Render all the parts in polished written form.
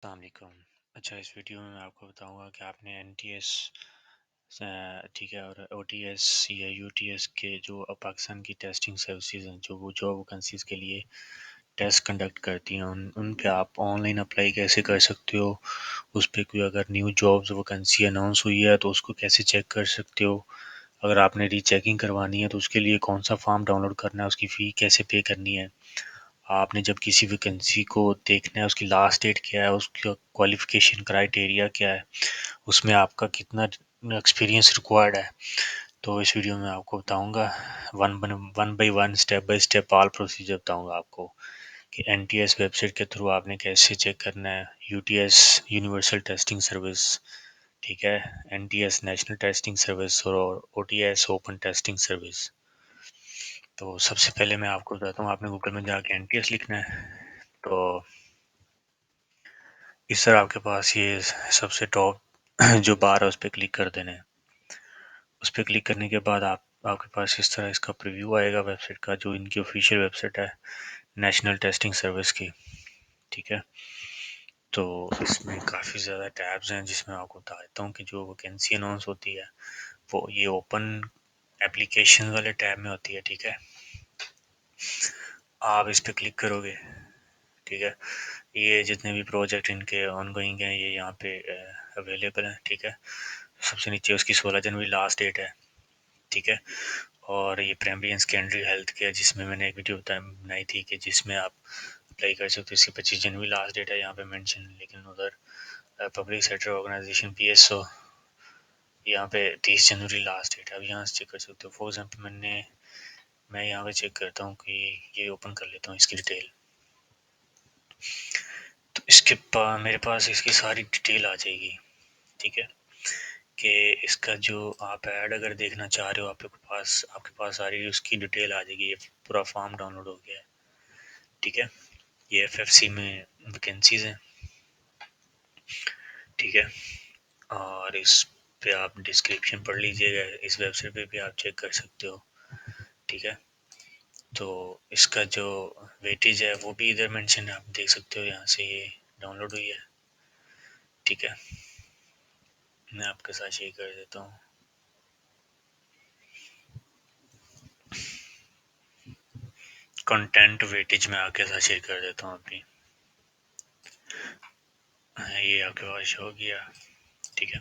अस्सलाम वालेकुम। अच्छा, इस वीडियो में मैं आपको बताऊंगा कि आपने एनटीएस ठीक है और ओटीएस या यूटीएस के जो पाकिस्तान की टेस्टिंग सर्विसेज हैं जो वो जॉब वैकेंसीज के लिए टेस्ट कंडक्ट करती हैं उन पे आप ऑनलाइन अप्लाई कैसे कर सकते हो। उस पर कोई अगर न्यू जॉब्स वैकेंसी अनाउंस हुई है तो उसको कैसे चेक कर सकते हो। अगर आपने रीचेकिंग करवानी है तो उसके लिए कौन सा फॉर्म डाउनलोड करना है, उसकी फ़ी कैसे पे करनी है। आपने जब किसी वैकेंसी को देखना है उसकी लास्ट डेट क्या है, उसका क्वालिफिकेशन क्राइटेरिया क्या है, उसमें आपका कितना एक्सपीरियंस रिक्वायर्ड है। तो इस वीडियो में आपको बताऊंगा one by one, step by step all procedure बताऊंगा आपको कि एनटीएस वेबसाइट के थ्रू आपने कैसे चेक करना है। यूटीएस यूनिवर्सल टेस्टिंग सर्विस, ठीक है, एनटीएस नेशनल टेस्टिंग सर्विस और ओटीएस ओपन टेस्टिंग सर्विस। तो सबसे पहले मैं आपको बताता हूँ, आपने गूगल में जाके एनटीएस लिखना है। तो इस तरह आपके पास ये सबसे टॉप जो बार है उस पर क्लिक कर देना है। उस पर क्लिक करने के बाद आपके पास इस तरह इसका प्रीव्यू आएगा वेबसाइट का, जो इनकी ऑफिशियल वेबसाइट है नेशनल टेस्टिंग सर्विस की। ठीक है, तो इसमें काफ़ी ज़्यादा टैब्स हैं जिसमें आपको बता देता हूँ कि जो वैकेंसी अनाउंस होती है वो ये ओपन एप्लीकेशन वाले टैब में होती है। ठीक है, आप इस पर क्लिक करोगे। ठीक है, ये जितने भी प्रोजेक्ट इनके ऑनगोइंग हैं ये यहाँ पे अवेलेबल हैं। ठीक है, सबसे नीचे उसकी 16 जनवरी लास्ट डेट है। ठीक है, और ये primary and secondary health care जिसमें मैंने एक वीडियो बनाई थी कि जिसमें आप अप्लाई कर सकते हो, इसकी 25 जनवरी लास्ट डेट है यहाँ पे मेंशन। लेकिन उधर पब्लिक सेक्टर ऑर्गेनाइजेशन पीएसओ यहाँ पे 30 जनवरी लास्ट डेट है। अब यहाँ से चेक कर सकते हो। फॉर एग्जाम्पल मैं यहाँ पे चेक करता हूँ कि ये ओपन कर लेता हूँ इसकी डिटेल। तो इसके पास मेरे पास इसकी सारी डिटेल आ जाएगी। ठीक है, कि इसका जो आप ऐड अगर देखना चाह रहे हो आपके पास सारी उसकी डिटेल आ जाएगी। ये पूरा फॉर्म डाउनलोड हो गया है। ठीक है, ये एफएफसी में वैकेंसीज हैं। ठीक है, और इस पे आप डिस्क्रिप्शन पढ़ लीजिएगा, इस वेबसाइट पे भी आप चेक कर सकते हो। ठीक है, तो इसका जो वेटेज है वो भी इधर मेंशन है, आप देख सकते हो, यहाँ से ये डाउनलोड हुई है। ठीक है, मैं आपके साथ शेयर कर देता हूँ। कंटेंट वेटेज में आपके साथ शेयर कर देता हूँ अभी। ये आपके पास शो हो गया। ठीक है,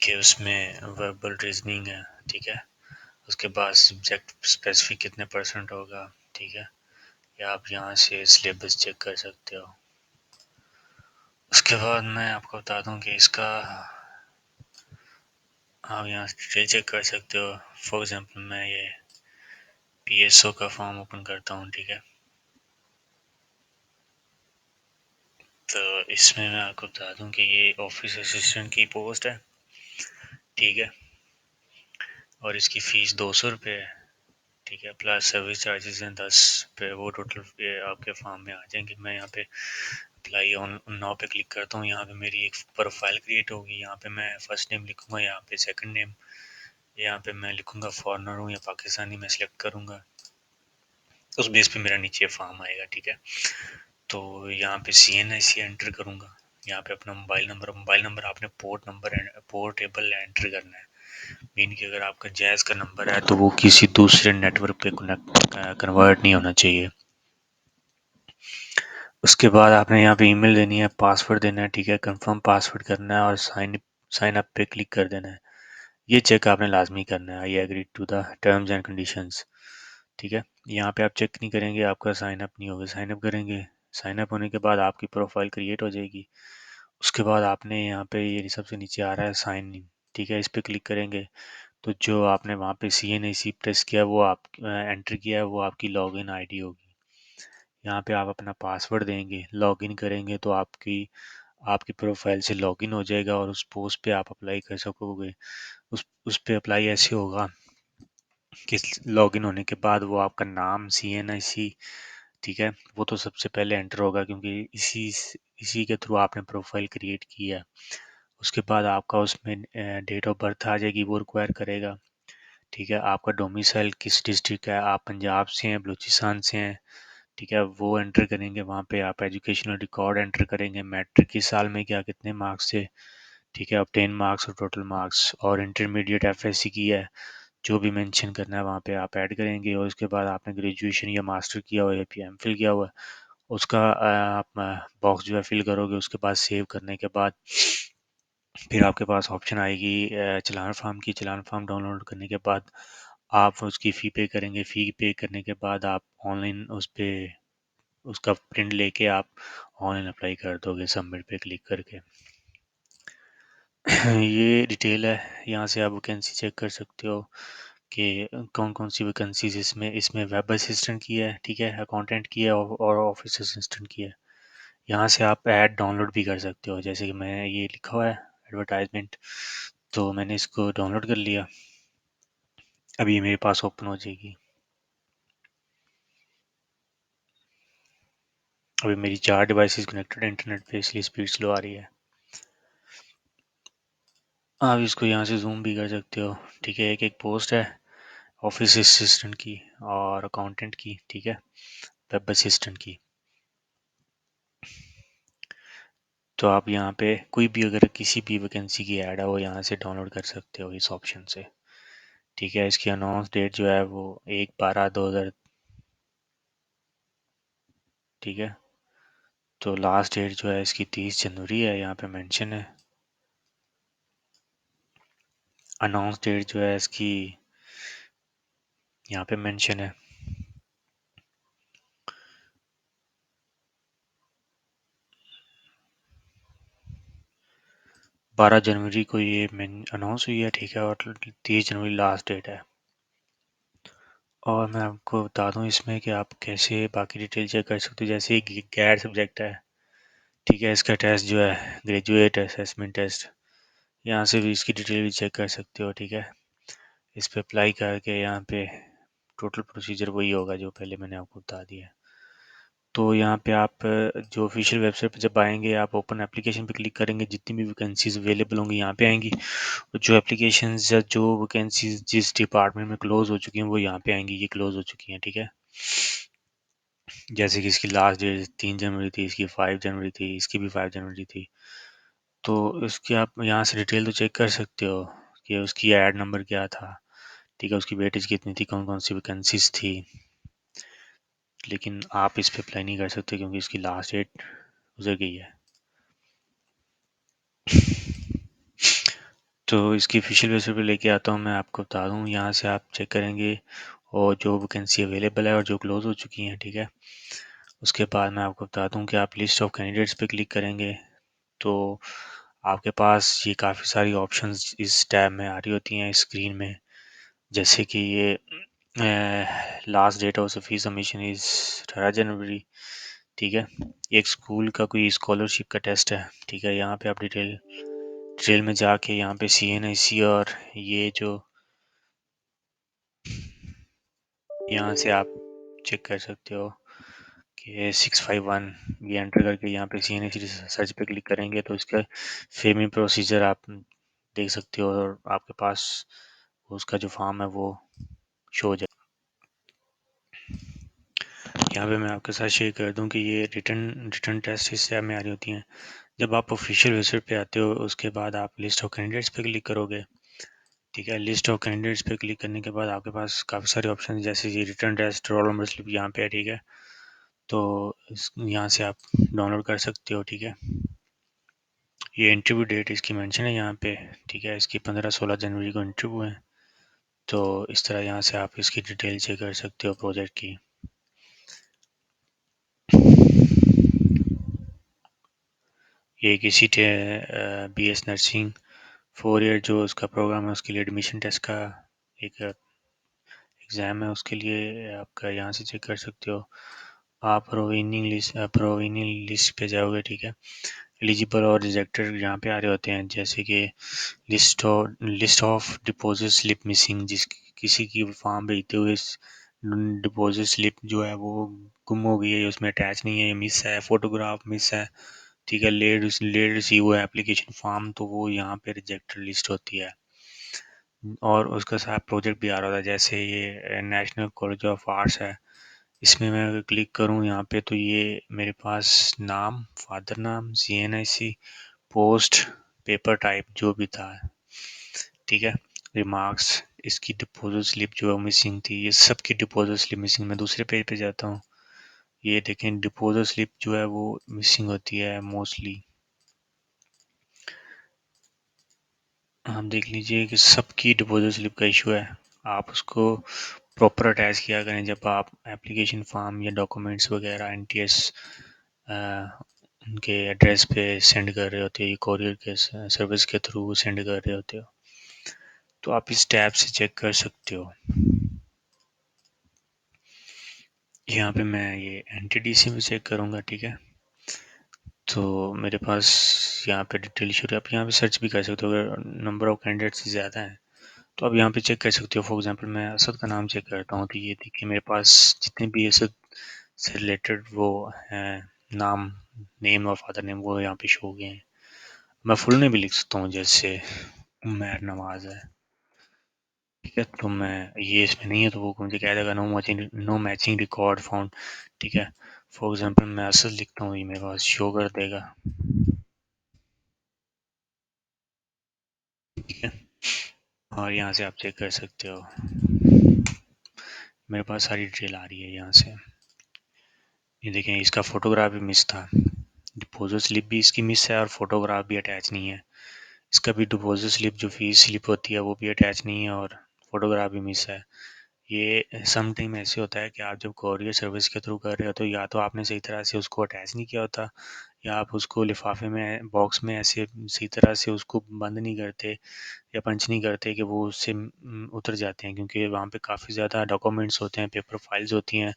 कि उसमें वर्बल रीजनिंग है। ठीक है, उसके बाद सब्जेक्ट स्पेसिफिक कितने परसेंट होगा। ठीक है, या आप यहाँ से सिलेबस चेक कर सकते हो। उसके बाद मैं आपको बता दूं कि इसका आप यहाँ से डिटेल चेक कर सकते हो। फॉर एग्जांपल मैं ये पीएसओ का फॉर्म ओपन करता हूँ। ठीक है, तो इसमें मैं आपको बता दूं कि ये ऑफिस असिस्टेंट की पोस्ट है। ठीक है, और इसकी फ़ीस 200 रुपये है। ठीक है, प्लस सर्विस चार्जेस हैं 10 पे, वो टोटल आपके फॉर्म में आ जाएंगे। मैं यहाँ पे अप्लाई ऑन नाउ पे क्लिक करता हूँ। यहाँ पे मेरी एक प्रोफाइल क्रिएट होगी। यहाँ पे मैं फर्स्ट नेम लिखूँगा, यहाँ पे सेकंड नेम, यहाँ पे मैं लिखूँगा फॉरेनर हूँ या पाकिस्तानी, मैं सिलेक्ट करूँगा। उस बेस पे मेरा नीचे फॉर्म आएगा। ठीक है, तो यहाँ पे CNIC एंटर करूँगा। यहाँ पे अपना मोबाइल नंबर आपने पोर्ट टेबल एंटर करना है। मीन कि अगर आपका जैज़ का नंबर है तो वो किसी दूसरे नेटवर्क पे कन्वर्ट नहीं होना चाहिए। उसके बाद आपने यहाँ पे ईमेल देनी है, पासवर्ड देना है। ठीक है, कंफर्म पासवर्ड करना है और साइन अप पे क्लिक कर देना है। ये चेक आपने लाजमी करना है, I agree to the terms and conditions. ठीक है, यहाँ पे आप चेक नहीं करेंगे आपका साइन अप नहीं होगा। साइन अप करेंगे, साइन अप होने के बाद आपकी प्रोफाइल क्रिएट हो जाएगी। उसके बाद आपने यहाँ पे ये सबसे नीचे आ रहा है साइन इन। ठीक है, इस पे क्लिक करेंगे तो जो आपने वहाँ पे CNAC प्रेस किया वो आप एंटर किया है वो आपकी लॉगिन आईडी होगी। यहाँ पे आप अपना पासवर्ड देंगे, लॉगिन करेंगे तो आपकी आपकी प्रोफाइल से लॉगिन हो जाएगा और उस पोस्ट पे आप अप्लाई कर सकोगे। उस पे अप्लाई ऐसे होगा कि लॉगिन होने के बाद वो आपका नाम CNIC, ठीक है, वो तो सबसे पहले एंटर होगा क्योंकि इसी के थ्रू आपने प्रोफाइल क्रिएट की है। उसके बाद आपका उसमें डेट ऑफ बर्थ आ जाएगी, वो रिक्वायर करेगा। ठीक है, आपका डोमिसाइल किस डिस्ट्रिक्ट है, आप पंजाब से हैं, बलूचिस्तान से हैं, ठीक है, वो एंटर करेंगे। वहाँ पे आप एजुकेशनल रिकॉर्ड एंटर करेंगे, मैट्रिक के साल में क्या कितने मार्क्स थे, ठीक है, ऑब्टेन मार्क्स और टोटल मार्क्स, और इंटरमीडिएट एफएससी की है, जो भी मेंशन करना है वहाँ पे आप ऐड करेंगे। और उसके बाद आपने ग्रेजुएशन या मास्टर किया हुआ है या फिर एमफिल किया हुआ है, उसका आप बॉक्स जो है फिल करोगे। उसके बाद सेव करने के बाद फिर आपके पास ऑप्शन आएगी चालान फार्म की। चालान फार्म डाउनलोड करने के बाद आप उसकी फ़ी पे करेंगे। फ़ी पे करने के बाद आप ऑनलाइन उस पे उसका प्रिंट लेके आप ऑनलाइन अप्लाई कर दोगे सबमिट पे क्लिक करके। ये डिटेल है, यहाँ से आप वैकेंसी चेक कर सकते हो कि कौन कौन सी वैकेंसीज इसमें इसमें वेब असिस्टेंट की है, ठीक है, अकाउंटेंट की है और ऑफिस असिस्टेंट की है। यहाँ से आप ऐड डाउनलोड भी कर सकते हो, जैसे कि मैं ये लिखा हुआ है एडवर्टाइजमेंट, तो मैंने इसको डाउनलोड कर लिया। अभी ये मेरे पास ओपन हो जाएगी। अभी मेरी 4 डिवाइसेस कनेक्टेड है इंटरनेट पे, इसलिए स्पीड स्लो आ रही है। आप इसको यहाँ से जूम भी कर सकते हो, ठीक है। एक एक पोस्ट है ऑफिस असिस्टेंट की और अकाउंटेंट की, ठीक है, वेब असिस्टेंट की। तो आप यहाँ पे कोई भी अगर किसी भी वैकेंसी की ऐड है वो यहाँ से डाउनलोड कर सकते हो इस ऑप्शन से, ठीक है। इसकी अनाउंस डेट जो है वो 1/12/2000, ठीक है। तो लास्ट डेट जो है इसकी 30 जनवरी है, यहाँ पे मेंशन है। अनाउंस डेट जो है इसकी यहाँ पे मेंशन है। 12 जनवरी को ये अनाउंस हुई है, ठीक है, और 30 जनवरी लास्ट डेट है। और मैं आपको बता दूं इसमें कि आप कैसे बाकी डिटेल चेक कर सकते हो। जैसे एक गैर सब्जेक्ट है, ठीक है, इसका टेस्ट जो है ग्रेजुएट असेसमेंट टेस्ट, यहाँ से भी इसकी डिटेल भी चेक कर सकते हो, ठीक है। इस पे अप्लाई करके यहाँ पे टोटल प्रोसीजर वही होगा जो पहले मैंने आपको बता दिया है। तो यहाँ पे आप जो ऑफिशियल वेबसाइट पे जब आएंगे, आप ओपन एप्लीकेशन पे क्लिक करेंगे, जितनी भी वैकेंसीज अवेलेबल होंगी यहाँ पे आएंगी। जो एप्लीकेशंस या जो वैकेंसीज जिस डिपार्टमेंट में क्लोज हो चुकी हैं वो यहाँ पे आएंगी। ये क्लोज हो चुकी हैं, ठीक है। जैसे कि इसकी लास्ट डेट 3 जनवरी थी, इसकी 5 जनवरी थी, इसकी भी 5 जनवरी थी। तो इसकी आप यहाँ से डिटेल तो चेक कर सकते हो कि उसकी ऐड नंबर क्या था, ठीक है, उसकी वेटेज कितनी थी, कौन कौन सी वैकेंसीज थी। लेकिन आप इस पे अप्लाई नहीं कर सकते क्योंकि इसकी लास्ट डेट गुजर गई है। तो इसकी ऑफिशियल वेबसाइट पे लेके आता हूँ, मैं आपको बता दूँ। यहाँ से आप चेक करेंगे और जो वैकेंसी अवेलेबल है और जो क्लोज हो चुकी हैं, ठीक है। उसके बाद मैं आपको बता दूँ कि आप लिस्ट ऑफ कैंडिडेट्स पे क्लिक करेंगे तो आपके पास ये काफ़ी सारी ऑप्शंस इस टैब में आ रही होती हैं स्क्रीन में। जैसे कि ये last date of fee submission is 18 January, ठीक है। एक स्कूल का कोई स्कॉलरशिप का टेस्ट है, ठीक है। यहाँ पे आप डिटेल डिटेल में जाके यहाँ पे CNIC और ये जो यहाँ से आप चेक कर सकते हो कि 651 ये एंटर करके यहाँ पे CNIC सर्च पे क्लिक करेंगे तो इसका फेमी प्रोसीजर आप देख सकते हो और आपके पास उसका जो फॉर्म है वो शो हो जाए। यहाँ पे मैं आपके साथ शेयर कर दूँ कि ये रिटर्न रिटर्न टेस्ट इस टैब में आ रही होती हैं। जब आप ऑफिशियल वेबसाइट पे आते हो उसके बाद आप लिस्ट ऑफ कैंडिडेट्स पे क्लिक करोगे, ठीक है। लिस्ट ऑफ कैंडिडेट्स पे क्लिक करने के बाद आपके पास काफ़ी सारे ऑप्शन हैं, जैसे ये return test, roll number slip यहाँ पे है, ठीक है। तो यहाँ से आप डाउनलोड कर सकते हो, ठीक है। ये इंटरव्यू डेट इसकी मेंशन है यहाँ पे, ठीक है। इसकी 15-16 जनवरी को इंटरव्यू है। तो इस तरह यहाँ से आप इसकी डिटेल चेक कर सकते हो प्रोजेक्ट की। ये किसी BS नर्सिंग 4 ईयर जो उसका प्रोग्राम है उसके लिए एडमिशन टेस्ट का एक एग्ज़ाम है, उसके लिए आपका यहाँ से चेक कर सकते हो। आप प्रोविनिंग लिस्ट पे जाओगे, ठीक है। एलिजिबल और रिजेक्टेड यहाँ पे आ रहे होते हैं, जैसे कि list of deposit slip missing, जिस किसी की फॉर्म भेजते हुए डिपॉजिट स्लिप जो है वो गुम हो गई है, उसमें अटैच नहीं है, मिस है, फोटोग्राफ मिस है, ठीक है। लेट रिसीव हुआ है एप्लीकेशन फॉर्म, तो वो यहाँ पे रिजेक्टेड लिस्ट होती है। और उसका साथ प्रोजेक्ट भी आ रहा था, जैसे ये नेशनल कॉलेज ऑफ आर्ट्स है, इसमें मैं अगर क्लिक करूँ यहाँ पे तो ये मेरे पास नाम, फादर नाम, CNIC, पोस्ट, पेपर टाइप जो भी था, ठीक है, रिमार्क्स, इसकी डिपोजिट स्लिप जो मिसिंग थी, ये सब की डिपोजिट स्लिप मिसिंग। मैं दूसरे पेज पे जाता हूँ, ये देखें डिपोजिट स्लिप जो है वो मिसिंग होती है मोस्टली। आप देख लीजिए कि सबकी डिपॉजिट स्लिप का इशू है। आप उसको प्रॉपर अटैच किया करें जब आप एप्लीकेशन फॉर्म या डॉक्यूमेंट्स वगैरह NTS उनके एड्रेस पे सेंड कर रहे होते हो, ये कोरियर के सर्विस के थ्रू सेंड कर रहे होते हो, तो आप इस टैब से चेक कर सकते हो। यहाँ पे मैं ये NTDC में चेक करूँगा, ठीक है। तो मेरे पास यहाँ पे डिटेल इशू, आप यहाँ पे सर्च भी कर सकते हो अगर नंबर ऑफ कैंडिडेट्स ज़्यादा है तो आप यहाँ पे चेक कर सकते हो। फॉर एग्जांपल मैं असद का नाम चेक करता हूँ, तो ये देखिए मेरे पास जितने भी असद से रिलेटेड वो हैं नाम, नेम और फादर नेम, वो यहाँ पे शो हो गए हैं। मैं फुल नेम भी लिख सकता हूँ, जैसे उमर नवाज है, ठीक है। तो मैं ये इसमें नहीं है तो वो मुझे कह देगा नो मैचिंग रिकॉर्ड फाउंड, ठीक है। फॉर एग्जांपल मैं असद लिखता हूँ, ये मेरे पास शो कर देगा, ठीक है। और यहाँ से आप चेक कर सकते हो, मेरे पास सारी डिटेल आ रही है यहाँ से। ये देखें इसका फोटोग्राफ भी मिस था, डिपॉजिट स्लिप भी इसकी मिस है और फोटोग्राफ भी अटैच नहीं है। इसका भी डिपॉजिट स्लिप जो फीस स्लिप होती है वो भी अटैच नहीं है और फोटोग्राफ भी मिस है। ये सम टाइम ऐसे होता है कि आप जब कोरियर सर्विस के थ्रू कर रहे हो तो या तो आपने सही तरह से उसको अटैच नहीं किया होता, या आप उसको लिफाफे में बॉक्स में ऐसे सही तरह से उसको बंद नहीं करते या पंच नहीं करते कि वो उससे उतर जाते हैं, क्योंकि वहाँ पे काफ़ी ज़्यादा डॉक्यूमेंट्स होते हैं, पेपर फाइल्स होती हैं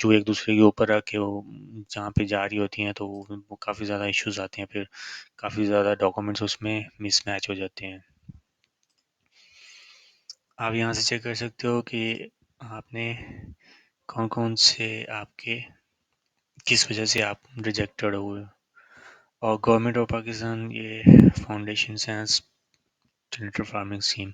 जो एक दूसरे के ऊपर रख के वो जहाँ पे जा रही होती हैं, तो वो काफ़ी ज़्यादा इश्यूज आते हैं, फिर काफ़ी ज़्यादा डॉक्यूमेंट्स उसमें मिसमैच हो जाते हैं। आप यहाँ से चेक कर सकते हो कि आपने कौन कौन से आपके किस वजह से आप रिजेक्टेड हुए। और गवर्नमेंट ऑफ पाकिस्तान ये foundation science senator farming scheme,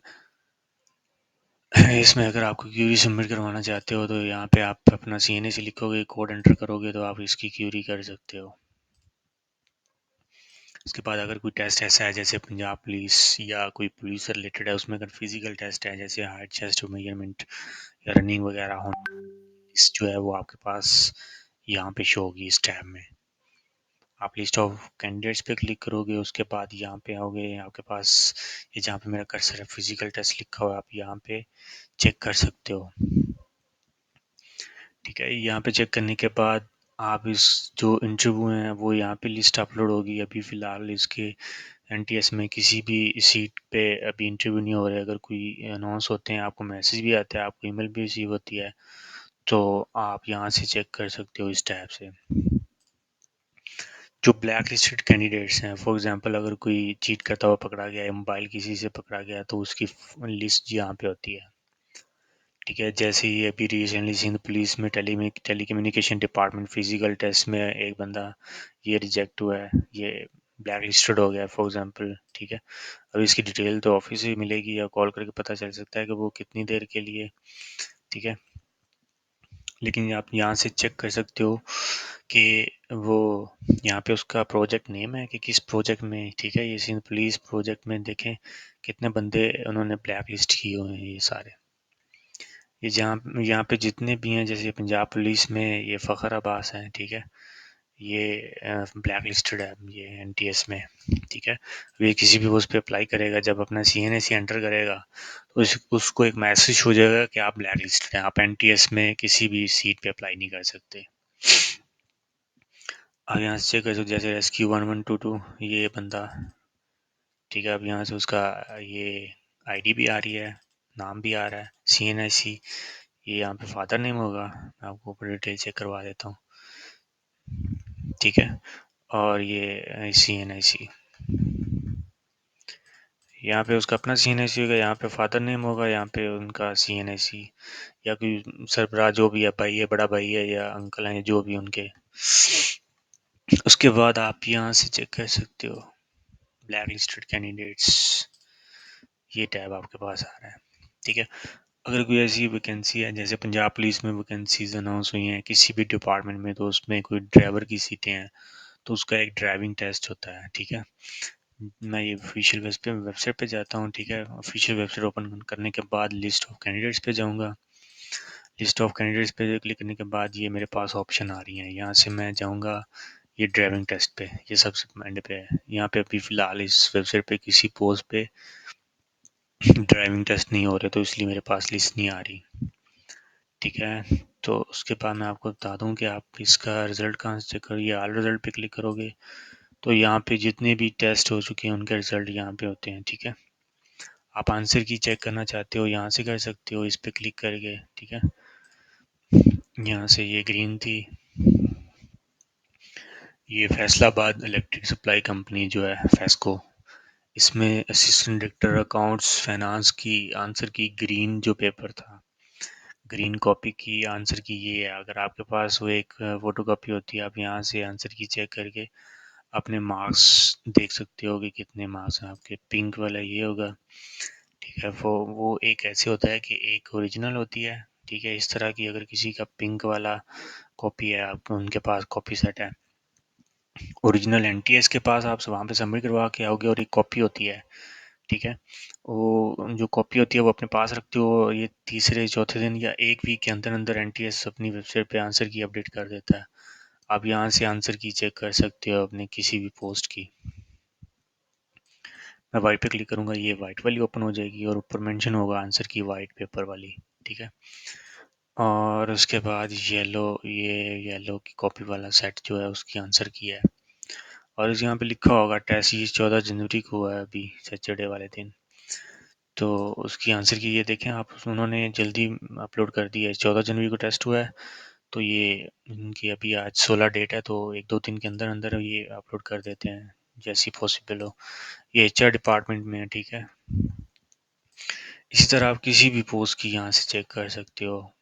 इसमें अगर आपको क्यूरी सबमिट करवाना चाहते हो तो यहाँ पे आप अपना CNA से लिखोगे, कोड एंटर करोगे तो आप इसकी क्यूरी कर सकते हो। उसके बाद अगर कोई टेस्ट ऐसा है जैसे पंजाब पुलिस या कोई पुलिस से रिलेटेड है, उसमें अगर फिजिकल टेस्ट है जैसे हाइट, चेस्ट मेजरमेंट या रनिंग वगैरह हो, इस जो है वो आपके पास यहाँ पे शो होगी इस टैब में। आप लिस्ट ऑफ कैंडिडेट्स पे क्लिक करोगे, उसके बाद यहाँ पे आओगे, आपके पास ये जहाँ पे मेरा कर्सर है फिजिकल टेस्ट लिखा हुआ है, आप यहाँ पे चेक कर सकते हो, ठीक है। यहाँ पे चेक करने के बाद आप इस जो इंटरव्यू हैं वो यहाँ पे लिस्ट अपलोड होगी। अभी फ़िलहाल इसके NTS में किसी भी सीट पे अभी इंटरव्यू नहीं हो रहा है। अगर कोई अनाउंस होते हैं आपको मैसेज भी आता है, आपको ईमेल भी रिसीव होती है, तो आप यहाँ से चेक कर सकते हो इस टैब से। जो ब्लैक लिस्टेड कैंडिडेट्स हैं, फॉर एग्जांपल अगर कोई चीट करता हुआ पकड़ा गया है, मोबाइल किसी से पकड़ा गया है, तो उसकी लिस्ट यहाँ पे होती है, ठीक है। जैसे ही अभी रिसेंटली सिंध पुलिस में टेलीकम्युनिकेशन डिपार्टमेंट फिजिकल टेस्ट में एक बंदा ये रिजेक्ट हुआ है, ये ब्लैक लिस्टेड हो गया है फॉर एग्जांपल, ठीक है। अब इसकी डिटेल तो ऑफिस से मिलेगी या कॉल करके पता चल सकता है कि वो कितनी देर के लिए, ठीक है। लेकिन आप यहाँ से चेक कर सकते हो कि वो यहाँ पे उसका प्रोजेक्ट नेम है कि किस प्रोजेक्ट में, ठीक है। ये सिंध पुलिस प्रोजेक्ट में देखें कितने बंदे उन्होंने ब्लैक लिस्ट किए हुए हैं, ये सारे, ये जहाँ यहाँ पे जितने भी हैं, जैसे पंजाब पुलिस में ये फ़खर अब्बास हैं, ठीक है, ये ब्लैक लिस्टेड है ये NTS में, ठीक है। अब ये किसी भी पोस्ट पे अप्लाई करेगा, जब अपना CNA एंटर करेगा तो उसको एक मैसेज हो जाएगा कि आप ब्लैक लिस्टेड हैं, आप NTS में किसी भी सीट पे अप्लाई नहीं कर सकते। अब यहाँ से चेक कर सकते जैसे रेस्क्यू 1122, ये बंदा, ठीक है। अब यहाँ से उसका ये ID भी आ रही है, नाम भी आ रहा है, CNIC, ये यहाँ पे फादर नेम होगा, मैं आपको ऊपर डिटेल चेक करवा देता हूँ, ठीक है। और ये CNIC, यहाँ पे उसका अपना CNIC होगा, यहाँ पे फादर नेम होगा, यहाँ पे उनका CNIC, या कोई सरबराह जो भी है, भाई है, बड़ा भाई है या अंकल हैं जो भी उनके। उसके बाद आप यहाँ से चेक कर सकते हो ब्लैक लिस्टेड कैंडिडेट्स, ये टैब आपके पास आ रहा है, ठीक है। अगर कोई ऐसी वैकेंसी है जैसे पंजाब पुलिस में वैकेंसीज अनाउंस हुई हैं किसी भी डिपार्टमेंट में, तो उसमें कोई ड्राइवर की सीटें हैं तो उसका एक ड्राइविंग टेस्ट होता है, ठीक है। मैं ये ऑफिशियल वेबसाइट पे जाता हूँ, ठीक है। ऑफिशियल वेबसाइट ओपन करने के बाद लिस्ट ऑफ कैंडिडेट्स पे जाऊँगा। लिस्ट ऑफ कैंडिडेट्स पे क्लिक करने के बाद ये मेरे पास ऑप्शन आ रही हैं, यहाँ से मैं जाऊँगा ये ड्राइविंग टेस्ट पे, ये सबसे एंड पे है। यहाँ पे अभी फ़िलहाल इस वेबसाइट पे किसी पोस्ट पे ड्राइविंग टेस्ट नहीं हो रहे, तो इसलिए मेरे पास लिस्ट नहीं आ रही, ठीक है। तो उसके बाद मैं आपको बता दूं कि आप इसका रिज़ल्ट कहाँ से चेक करोगे। ऑल रिज़ल्ट पे क्लिक करोगे तो यहाँ पे जितने भी टेस्ट हो चुके हैं उनके रिज़ल्ट यहाँ पे होते हैं, ठीक है। आप आंसर की चेक करना चाहते हो यहाँ से कर सकते हो, इस पे क्लिक करके, ठीक है। यहाँ से ये ग्रीन थी, ये फैसलाबाद इलेक्ट्रिक सप्लाई कंपनी जो है फैस्को, इसमें असिस्टेंट डायरेक्टर अकाउंट्स फाइनेंस की आंसर की ग्रीन जो पेपर था, ग्रीन कॉपी की आंसर की ये है। अगर आपके पास वो एक फोटो कॉपी होती है, आप यहाँ से आंसर की चेक करके अपने मार्क्स देख सकते हो कि कितने मार्क्स हैं आपके। पिंक वाला ये होगा, ठीक है। वो एक ऐसे होता है कि एक ओरिजिनल होती है, ठीक है। इस तरह की अगर किसी का पिंक वाला कॉपी है, आपको उनके पास कॉपी सेट है, ओरिजिनल एनटीएस के पास आप वहाँ पे सबमिट करवा के आओगे, और एक कॉपी होती है, ठीक है। वो जो कॉपी होती है वो अपने पास रखते हो, ये तीसरे चौथे दिन या एक वीक के अंदर अंदर एनटीएस अपनी वेबसाइट पे आंसर की अपडेट कर देता है। आप यहाँ से आंसर की चेक कर सकते हो अपने किसी भी पोस्ट की। मैं वाइट पे क्लिक करूँगा, ये वाइट वाली ओपन हो जाएगी और ऊपर मेंशन होगा आंसर की वाइट पेपर वाली, ठीक है। और उसके बाद येलो की कॉपी वाला सेट जो है उसकी आंसर की है, और इस यहाँ पे लिखा होगा टेस्ट ये 14 जनवरी को हुआ है, अभी सैटरडे वाले दिन। तो उसकी आंसर की ये देखें आप, उन्होंने जल्दी अपलोड कर दिया है। 14 जनवरी को टेस्ट हुआ है, तो ये इनकी अभी आज 16 डेट है, तो एक दो दिन के अंदर अंदर ये अपलोड कर देते हैं जैसी पॉसिबल हो। ये एचआर डिपार्टमेंट में है, ठीक है। इसी तरह आप किसी भी पोस्ट की यहाँ से चेक कर सकते हो।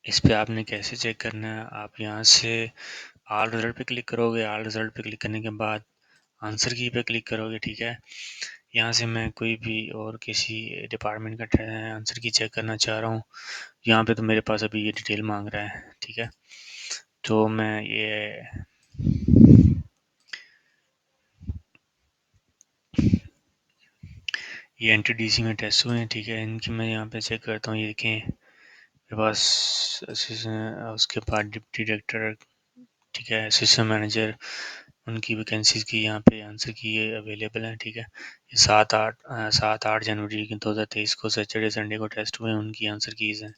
इस पे आपने कैसे चेक करना है, आप यहाँ से ऑल रिजल्ट पे क्लिक करोगे। ऑल रिजल्ट पे क्लिक करने के बाद आंसर की पे क्लिक करोगे, ठीक है। यहाँ से मैं कोई भी और किसी डिपार्टमेंट का आंसर की चेक करना चाह रहा हूँ। यहाँ पे तो मेरे पास अभी ये डिटेल मांग रहा है, ठीक है। तो मैं ये एनटीडीसी में टेस्ट हुए हैं, ठीक है। इनकी मैं यहाँ पे चेक करता हूँ, ये देखें मेरे पास उसके बाद डिप्टी डायरेक्टर, ठीक है, असिस्टेंट मैनेजर, उनकी वैकेंसीज की यहाँ पे आंसर की ये अवेलेबल है, ठीक है। ये 7-8 जनवरी 2023 को सैटरडे संडे को टेस्ट हुए हैं, उनकी आंसर कीज़ हैं,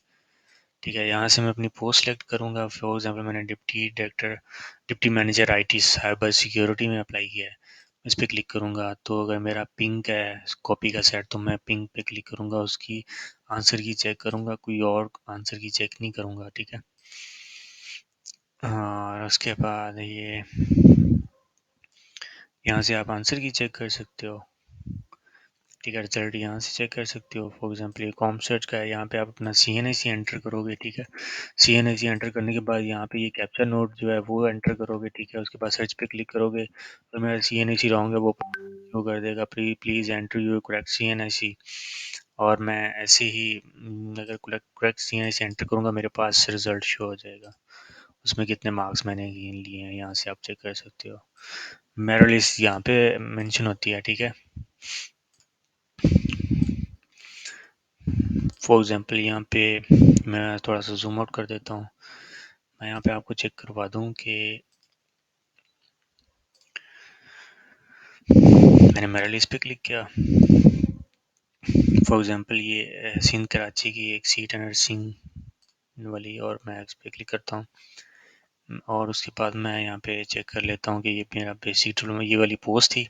ठीक है। यहाँ से मैं अपनी पोस्ट सेलेक्ट करूँगा। फॉर एग्जांपल मैंने deputy manager IT cyber security में अप्लाई किया है, इस पर क्लिक करूँगा। तो अगर मेरा पिंक है कॉपी का सेट, तो मैं पिंक पे क्लिक करूँगा, उसकी आंसर की चेक करूँगा, कोई और आंसर की चेक नहीं करूँगा, ठीक है। और उसके बाद ये यहाँ से आप आंसर की चेक कर सकते हो, ठीक है। रिजल्ट यहाँ से चेक कर सकते हो। फॉर एग्जांपल ये कॉम सर्च का है, यहाँ पे आप अपना सीएनएसी एंटर करोगे, ठीक है। सीएनएसी एंटर करने के बाद यहाँ पे ये कैप्चा नोट जो है वो एंटर करोगे, ठीक है। उसके बाद सर्च पे क्लिक करोगे, तो मेरा सीएनएसी रॉन्ग है वो शो कर देगा, प्लीज़ एंटर योर करेक्ट सीएनएसी। और मैं ऐसे ही अगर करेक्ट सीएनएसी एंटर करूँगा, मेरे पास रिजल्ट शो हो जाएगा, उसमें कितने मार्क्स मैंने लिए हैं, यहाँ से आप चेक कर सकते हो। मेरिट लिस्ट यहाँ पे मेंशन होती है, ठीक है। फॉर एग्जांपल यहाँ पे मैं थोड़ा सा जूम आउट कर देता हूँ। मैं यहाँ पे आपको चेक करवा दूँ कि मैंने मेरिट लिस्ट पे क्लिक किया। फॉर एग्जांपल ये सिंध कराची की एक सीट है नर्सिंग वाली, और मैं इस पर क्लिक करता हूँ, और उसके बाद मैं यहाँ पे चेक कर लेता हूँ कि ये मेरा बेसिक में ये वाली पोस्ट थी,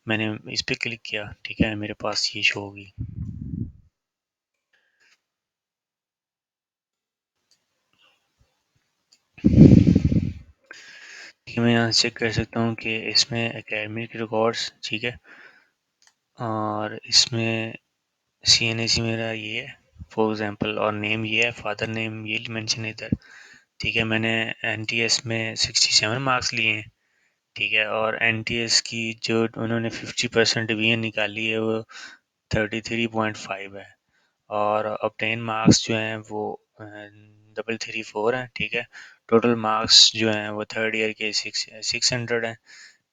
मैंने इस पर क्लिक किया, ठीक है। मेरे पास ये शो होगी। ठीक है, मैं यहाँ से चेक कर सकता हूँ कि इसमें एकेडमिक रिकॉर्ड्स, ठीक है, और इसमें सीएनएसी मेरा ये है फॉर एग्जांपल, और नेम ये है, फादर नेम ये मेंशन है इधर, ठीक है, मैंने एनटीएस में 67 मार्क्स लिए हैं। ठीक है, और एनटीएस की जो उन्होंने 50% डिवीजन निकाली है वो 33.5 है, और ऑब्टेन मार्क्स जो हैं वो 334 हैं। ठीक है, टोटल मार्क्स जो हैं वो थर्ड ईयर के 600 हैं।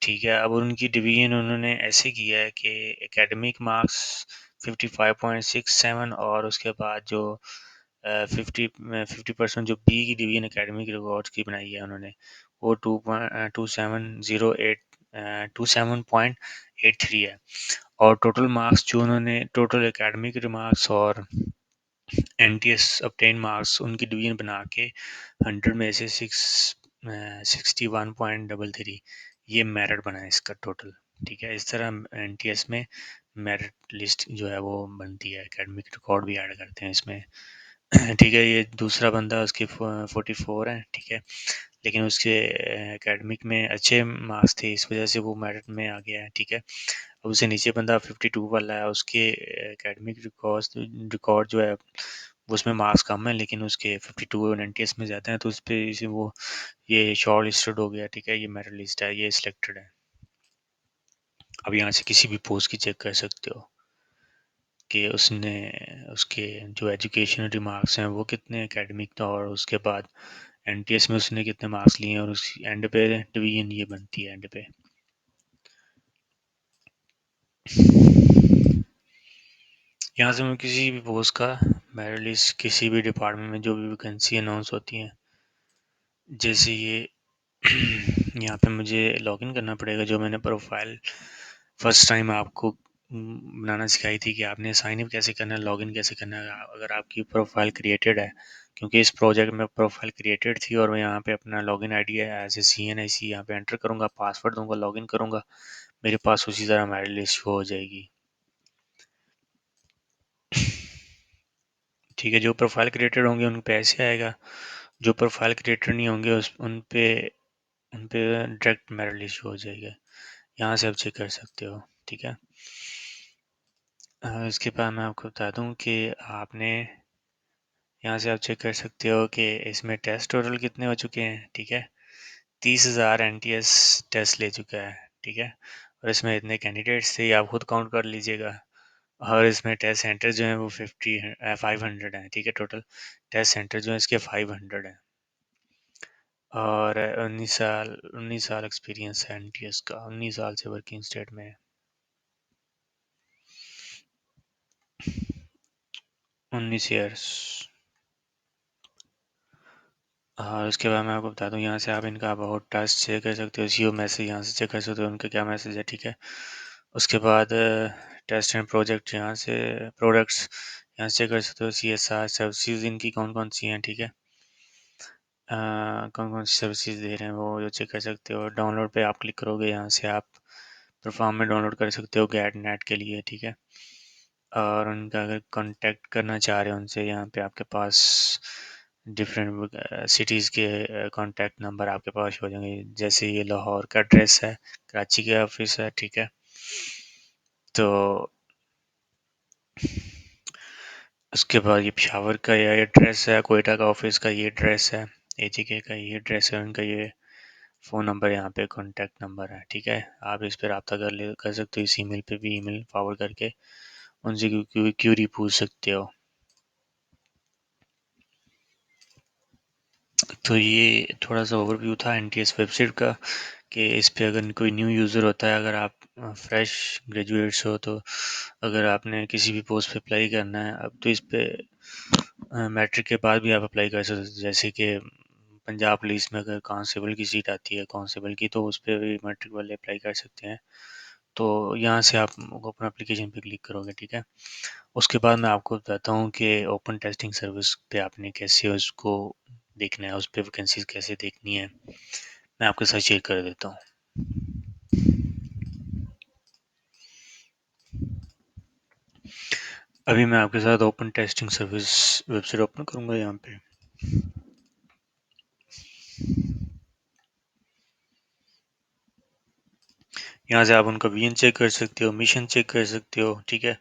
ठीक है, अब उनकी डिवीजन उन्होंने ऐसे किया है कि एकेडमिक मार्क्स 55.67, और उसके बाद जो 50% जो बी की डिवीजन एकेडमिक रिकॉर्ड्स की बनाई है उन्होंने, वो 27.83 है। और टोटल मार्क्स जो उन्होंने टोटल एकेडमिक मार्क्स और एनटीएस ऑब्टेन मार्क्स उनकी डिवीजन बना के 100 में से 61.33 ये मेरिट बना है इसका टोटल। ठीक है, इस तरह एनटीएस में मेरिट लिस्ट जो है वो बनती है, एकेडमिक रिकॉर्ड भी ऐड करते हैं इसमें। ठीक है, ये दूसरा बंदा उसकी 44 है। ठीक है, लेकिन उसके एकेडमिक में अच्छे मार्क्स थे, इस वजह से वो मेरिट में आ गया है। ठीक है, अब उससे नीचे बंदा 52 वाला है, उसके एकेडमिक रिकॉर्ड जो है उसमें मार्क्स कम है, लेकिन उसके 52 और एनटीएस में ज़्यादा है, तो उस पर इसे वो ये शॉर्ट लिस्टेड हो गया। ठीक है, ये मेरिट लिस्ट है, ये सिलेक्टेड है। अब यहाँ से किसी भी पोस्ट की चेक कर सकते हो कि उसने उसके जो एजुकेशन रिमार्क्स हैं वो कितने एकेडमिक था, और उसके बाद एनटीएस में उसने कितने मार्क्स लिए हैं, और उस एंड पे डिवीजन ये बनती है एंड पे। यहाँ से मैं किसी भी पोस्ट का मेरिट लिस्ट, किसी भी डिपार्टमेंट में जो भी वैकेंसी अनाउंस होती हैं, जैसे ये यहाँ पे मुझे लॉगिन करना पड़ेगा, जो मैंने प्रोफाइल फर्स्ट टाइम आपको बनाना सिखाई थी कि आपने साइन अप कैसे करना है, लॉगिन कैसे करना है अगर आपकी प्रोफाइल क्रिएटेड है। क्योंकि इस प्रोजेक्ट में प्रोफाइल क्रिएटेड थी, और मैं यहाँ पे अपना लॉगिन आईडी है एज ए सी एन आई सी यहाँ पे एंटर करूँगा, पासवर्ड दूंगा, लॉगिन करूँगा, मेरे पास उसी तरह मेरी लिस्ट शो हो जाएगी। ठीक है, जो प्रोफाइल क्रिएटेड होंगे उन पे ऐसे आएगा, जो प्रोफाइल क्रिएटेड नहीं होंगे उन पे डायरेक्ट मेरा लिस्ट शो हो जाएगा। यहाँ से आप चेक कर सकते हो। ठीक है, इसके बाद मैं आपको बता दूं कि आपने यहाँ से आप चेक कर सकते हो कि इसमें टेस्ट टोटल कितने हो चुके हैं। ठीक है, 30,000 एनटीएस टेस्ट ले चुका है। ठीक है, और इसमें इतने कैंडिडेट्स थे, ये आप खुद काउंट कर लीजिएगा। और इसमें टेस्ट सेंटर जो है वो 500 हैं। ठीक है, टोटल टेस्ट सेंटर जो है इसके 500 हैं, और 19 साल एक्सपीरियंस है एनटीएस का, 19 साल से वर्किंग स्टेट में है। 19 ईयर्स। और उसके बाद मैं आपको बता दूं, यहाँ से आप इनका अबाउट टास्क चेक कर सकते हो, सीओ मैसेज यहाँ से चेक कर सकते हो उनका क्या मैसेज है। ठीक है, उसके बाद टेस्ट एंड प्रोजेक्ट यहाँ से, प्रोडक्ट्स यहाँ से चेक कर सकते हो, सीएसआर सर्विसेज इनकी कौन कौन सी हैं। ठीक है, कौन कौन सी सर्विसेज दे रहे हैं वो जो चेक कर सकते हो। डाउनलोड पे आप क्लिक करोगे, यहाँ से आप परफॉर्म में डाउनलोड कर सकते हो गेट नेट के लिए। ठीक है, और उनका अगर कांटेक्ट करना चाह रहे हो उनसे, यहाँ पे आपके पास डिफरेंट सिटीज़ के कांटेक्ट नंबर आपके पास हो जाएंगे। जैसे ये लाहौर का एड्रेस है, कराची का ऑफिस है। ठीक है, तो उसके बाद ये पेशावर का ये एड्रेस है, कोयटा का ऑफिस का ये एड्रेस है, एजीके का ये एड्रेस है, उनका ये फ़ोन नंबर यहाँ पे कांटेक्ट नंबर है। ठीक है, आप इस पर रब्ता कर सकते हो, इस ईमेल पे भी ईमेल फॉरवर्ड करके उनसे क्यूरी पूछ सकते हो। तो ये थोड़ा सा ओवरव्यू था एनटीएस वेबसाइट का, कि इस पे अगर कोई न्यू यूज़र होता है, अगर आप फ्रेश ग्रेजुएट्स हो, तो अगर आपने किसी भी पोस्ट पे अप्लाई करना है, अब तो इस पे मैट्रिक के बाद भी आप अप्लाई कर सकते हो। जैसे कि पंजाब पुलिस में अगर कांस्टेबल की सीट आती है कांस्टेबल की, तो उस पर भी मैट्रिक वाले अप्लाई कर सकते हैं। तो यहाँ से आप ओपन एप्लीकेशन पे क्लिक करोगे। ठीक है, उसके बाद मैं आपको बताता हूँ कि ओपन टेस्टिंग सर्विस पे आपने कैसे उसको देखना है, उस पर वैकेंसीज कैसे देखनी है, मैं आपके साथ शेयर कर देता हूँ। अभी मैं आपके साथ open testing service website open करूँगा। यहाँ पे यहाँ से आप उनका विजन चेक कर सकते हो, मिशन चेक कर सकते हो। ठीक है,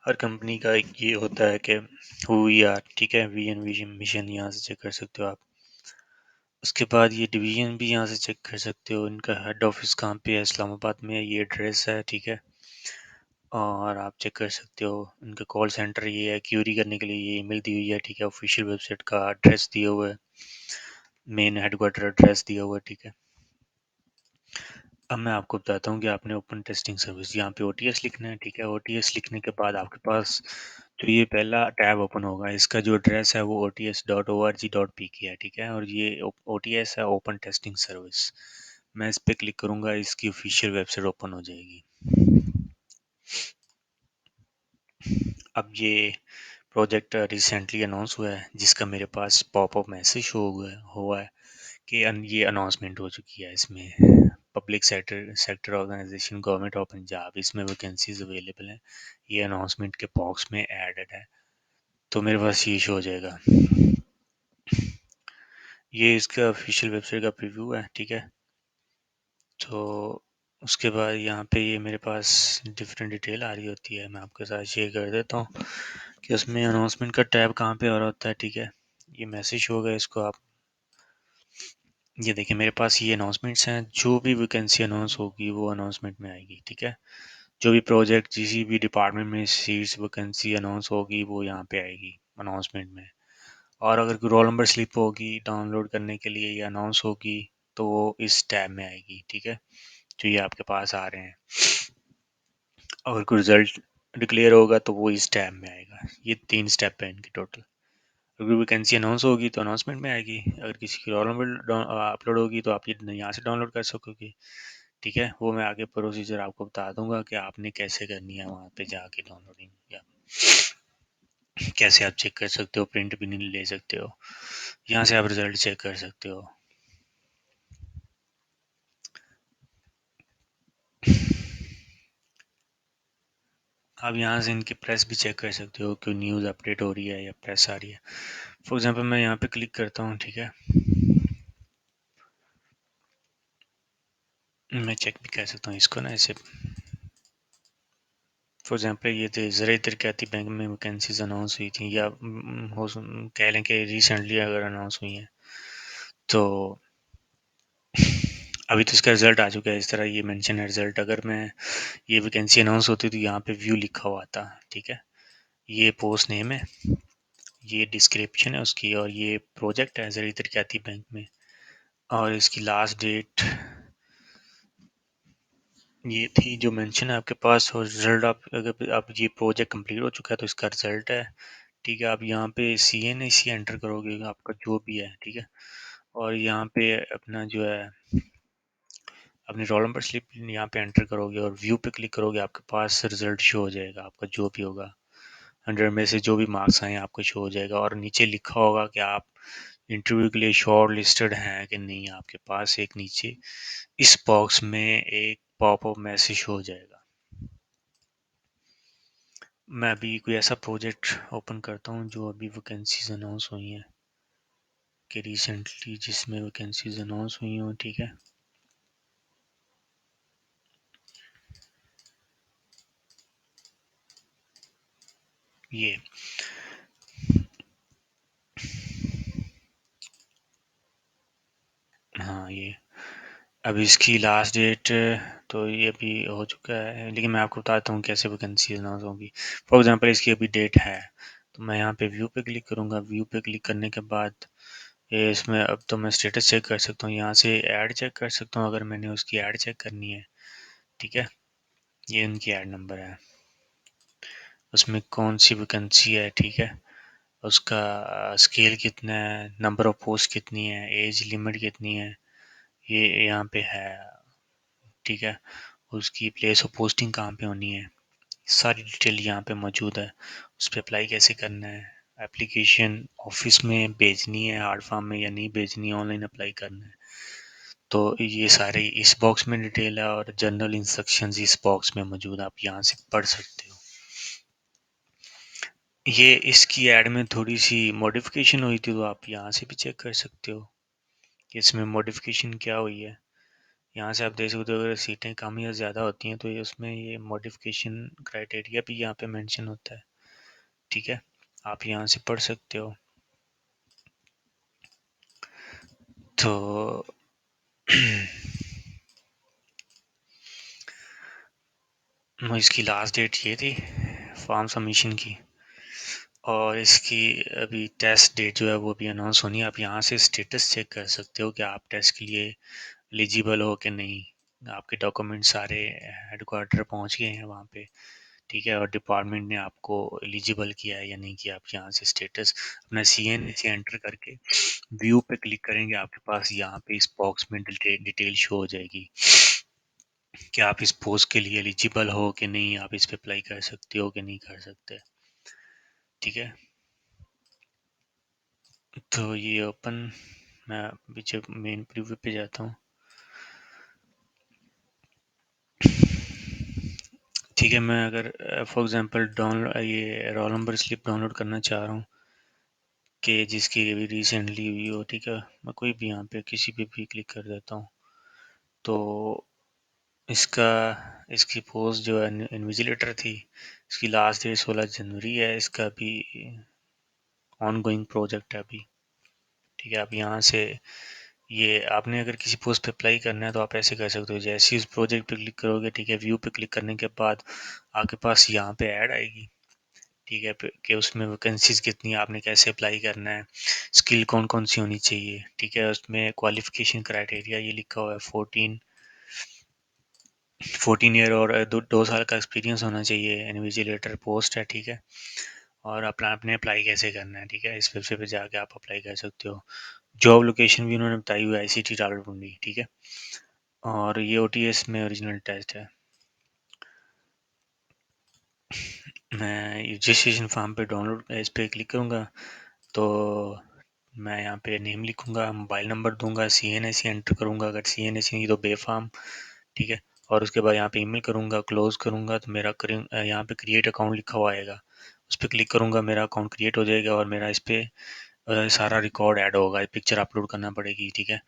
हर कंपनी का एक ये होता है कि हु वी आर। ठीक है, विजन विजन मिशन यहाँ से चेक कर सकते हो आप। उसके बाद ये डिवीज़न भी यहाँ से चेक कर सकते हो, इनका हेड ऑफिस कहाँ पे है, इस्लामाबाद में है, ये एड्रेस है, ठीक है। और आप चेक कर सकते हो इनका कॉल सेंटर ये है, क्यूरी करने के लिए ये ईमेल दी हुई है, ठीक है। ऑफिशियल वेबसाइट का एड्रेस दिया हुआ है, मेन हेडक्वार्टर एड्रेस दिया हुआ है, ठीक है। अब मैं आपको बताता हूँ कि आपने ओपन टेस्टिंग सर्विस यहाँ पे ओटीएस लिखना है, ठीक है। ओटीएस लिखने के बाद आपके पास जो ये पहला टैब ओपन होगा, इसका जो एड्रेस है वो ots.org.pk है, ठीक है। और ये ओटीएस है, ओपन टेस्टिंग सर्विस। मैं इस पे क्लिक करूंगा, इसकी ऑफिशियल वेबसाइट ओपन हो जाएगी। अब ये प्रोजेक्ट रिसेंटली अनाउंस हुआ है, जिसका मेरे पास पॉपअप मैसेज हुआ है कि ये अनाउंसमेंट हो चुकी है। इसमें public sector organization government of Punjab, इसमें वैकेंसीज अवेलेबल हैं। ये अनाउंसमेंट के बॉक्स में एडेड है, तो मेरे पास ये शो हो जाएगा। ये इसका ऑफिशियल वेबसाइट का प्रीव्यू है, ठीक है। तो उसके बाद यहाँ पे ये मेरे पास डिफरेंट डिटेल आ रही होती है, मैं आपके साथ शेयर कर देता हूँ कि उसमें अनाउंसमेंट का टैब कहाँ पे आ रहा होता है, ठीक है। ये मैसेज होगा, इसको आप ये देखिए, मेरे पास ये अनाउंसमेंट्स हैं। जो भी वैकेंसी अनाउंस होगी वो अनाउंसमेंट में आएगी, ठीक है। जो भी प्रोजेक्ट किसी भी डिपार्टमेंट में सीट्स वैकेंसी अनाउंस होगी वो यहाँ पे आएगी अनाउंसमेंट में। और अगर कोई रोल नंबर स्लिप होगी डाउनलोड करने के लिए या अनाउंस होगी तो वो इस टैब में आएगी, ठीक है, जो ये आपके पास आ रहे हैं। अगर कोई रिजल्ट डिक्लेयर होगा तो वो इस टैब में आएगा। ये 3 स्टेप है इनकी टोटल। अगर वैकेंसी अनाउंस होगी तो अनाउंसमेंट में आएगी, अगर किसी की रोल नंबर अपलोड होगी तो आप ये यहाँ से डाउनलोड कर सकोगे, ठीक है। वो मैं आगे प्रोसीजर आपको बता दूंगा कि आपने कैसे करनी है वहाँ पे जाके डाउनलोडिंग, या कैसे आप चेक कर सकते हो, प्रिंट भी नहीं ले सकते हो, यहाँ से आप रिजल्ट चेक कर सकते हो। आप यहाँ से इनकी प्रेस भी चेक कर सकते हो कि न्यूज़ अपडेट हो रही है या प्रेस आ रही है। फॉर एग्जांपल मैं यहाँ पे क्लिक करता हूँ, ठीक है। मैं चेक भी कर सकता हूँ इसको ना ऐसे। फॉर एग्जांपल ये थे ज़राई तरक्याती बैंक में वैकेंसीज अनाउंस हुई थी, या कह लें कि रिसेंटली अगर अनाउंस हुई हैं तो अभी तो इसका रिजल्ट आ चुका है। इस तरह ये मेंशन है रिजल्ट। अगर मैं ये वैकेंसी अनाउंस होती तो यहाँ पे व्यू लिखा हुआ था, ठीक है। ये पोस्ट नेम है, ये डिस्क्रिप्शन है उसकी, और ये प्रोजेक्ट है ज़राई तरक्याती बैंक में, और इसकी लास्ट डेट ये थी जो मेंशन है आपके पास। और रिजल्ट आप अगर आप ये प्रोजेक्ट कंप्लीट हो चुका है तो इसका रिजल्ट है, ठीक है। आप यहाँ पे सी एन आई सी एंटर करोगे आपका जो भी है, ठीक है। और यहाँ पे अपना जो है अपनी रोल नंबर स्लिप यहाँ पे एंटर करोगे और व्यू पे क्लिक करोगे, आपके पास रिजल्ट शो हो जाएगा आपका जो भी होगा। 100 में से जो भी मार्क्स आए आपको शो हो जाएगा, और नीचे लिखा होगा कि आप इंटरव्यू के लिए शॉर्ट लिस्टेड हैं कि नहीं। आपके पास एक नीचे इस बॉक्स में एक पॉपअप मैसेज हो जाएगा। मैं अभी कोई ऐसा प्रोजेक्ट ओपन करता हूँ जो अभी वैकेंसीज अनाउंस हुई हैं कि रिसेंटली जिसमें वैकेंसीज अनाउंस हुई हों, ठीक है। ये हाँ, ये अभी इसकी लास्ट डेट तो ये अभी हो चुका है, लेकिन मैं आपको बताता हूँ कैसे वैकेंसी अनाउंस होगी। फॉर एग्जांपल इसकी अभी डेट है, तो मैं यहाँ पे व्यू पे क्लिक करूँगा। व्यू पे क्लिक करने के बाद ये इसमें अब तो मैं स्टेटस चेक कर सकता हूँ, यहाँ से ऐड चेक कर सकता हूँ अगर मैंने उसकी ऐड चेक करनी है, ठीक है। ये उनकी ऐड नंबर है, उसमें कौन सी वैकेंसी है, ठीक है। उसका स्केल कितना है, नंबर ऑफ पोस्ट कितनी है, एज लिमिट कितनी है, ये यहाँ पे है, ठीक है। उसकी प्लेस ऑफ पोस्टिंग कहाँ पे होनी है, सारी डिटेल यहाँ पे मौजूद है। उस पर अप्लाई कैसे करना है, एप्लीकेशन ऑफिस में भेजनी है हार्ड फॉर्म में या नहीं भेजनी है, ऑनलाइन अप्लाई करना है, तो ये सारे इस बॉक्स में डिटेल है। और जनरल इंस्ट्रक्शंस इस बॉक्स में मौजूद है, आप यहाँ से पढ़ सकते हो। ये इसकी ऐड में थोड़ी सी मॉडिफिकेशन हुई थी, तो आप यहाँ से भी चेक कर सकते हो कि इसमें मॉडिफिकेशन क्या हुई है। यहाँ से आप देख सकते हो अगर सीटें कम या ज़्यादा होती हैं तो ये उसमें ये मॉडिफिकेशन क्राइटेरिया भी यहाँ पे मेंशन होता है, ठीक है। आप यहाँ से पढ़ सकते हो। तो इसकी लास्ट डेट ये थी फॉर्म सबमिशन की, और इसकी अभी टेस्ट डेट जो है वो अभी अनाउंस होनी है। आप यहाँ से स्टेटस चेक कर सकते हो कि आप टेस्ट के लिए एलिजिबल हो कि नहीं। आपके डॉक्यूमेंट सारे हेडक्वार्टर पहुँच गए हैं वहाँ पे, ठीक है, और डिपार्टमेंट ने आपको एलिजिबल किया है या नहीं किया। आप यहाँ से स्टेटस अपना CNA एंटर करके व्यू पे क्लिक करेंगे, आपके पास यहाँ पे इस बॉक्स में डिटेल शो हो जाएगी कि आप इस पोस्ट के लिए एलिजिबल हो कि नहीं, आप इस पे अप्लाई कर सकते हो कि नहीं कर सकते, ठीक है। तो ये ओपन, मैं पीछे मेन प्रीव्यू पे जाता हूँ, ठीक है। मैं अगर फॉर एग्जांपल डाउनलोड ये रोल नंबर स्लिप डाउनलोड करना चाह रहा हूँ कि जिसकी अभी रिसेंटली हुई हो, ठीक है, मैं कोई भी यहाँ पे किसी पे भी क्लिक कर देता हूँ। तो इसका इसकी पोस्ट जो है इन्विजिलेटर थी, इसकी लास्ट डेट 16 जनवरी है। इसका भी ऑन गोइंग प्रोजेक्ट है अभी, ठीक है। आप यहाँ से ये आपने अगर किसी पोस्ट पे अप्लाई करना है तो आप ऐसे कर सकते हो, जैसे ही उस प्रोजेक्ट पे क्लिक करोगे, ठीक है, व्यू पे क्लिक करने के बाद आपके पास यहाँ पे ऐड आएगी, ठीक है, कि उसमें वैकेंसीज कितनी है, आपने कैसे अप्लाई करना है, स्किल कौन कौन सी होनी चाहिए, ठीक है। उसमें क्वालिफिकेशन क्राइटेरिया ये लिखा हुआ है 14 ईयर और 2 साल का एक्सपीरियंस होना चाहिए, इन्विजिलेटर पोस्ट है, ठीक है। और अपना आपने अप्लाई कैसे करना है, ठीक है, इस वेबसाइट पे जाके आप अप्लाई कर सकते हो। जॉब लोकेशन भी उन्होंने बताई हुई है, ICT रावलपिंडी, ठीक है। और ये OTS में ओरिजिनल टेस्ट है। मैं रजिस्ट्रेशन फॉर्म पे डाउनलोड इस पर क्लिक करूँगा तो मैं यहाँ पे नेम लिखूँगा, मोबाइल नंबर दूंगा, CNAC एंटर करूँगा, अगर CNAC नहीं तो बेफाम, ठीक है। और उसके बाद यहाँ पे ईमेल करूँगा, क्लोज करूँगा तो मेरा यहाँ पे क्रिएट अकाउंट लिखा हुआ आएगा, उस पर क्लिक करूँगा, मेरा अकाउंट क्रिएट हो जाएगा और मेरा इस पर सारा रिकॉर्ड ऐड होगा, पिक्चर अपलोड करना पड़ेगी, ठीक है।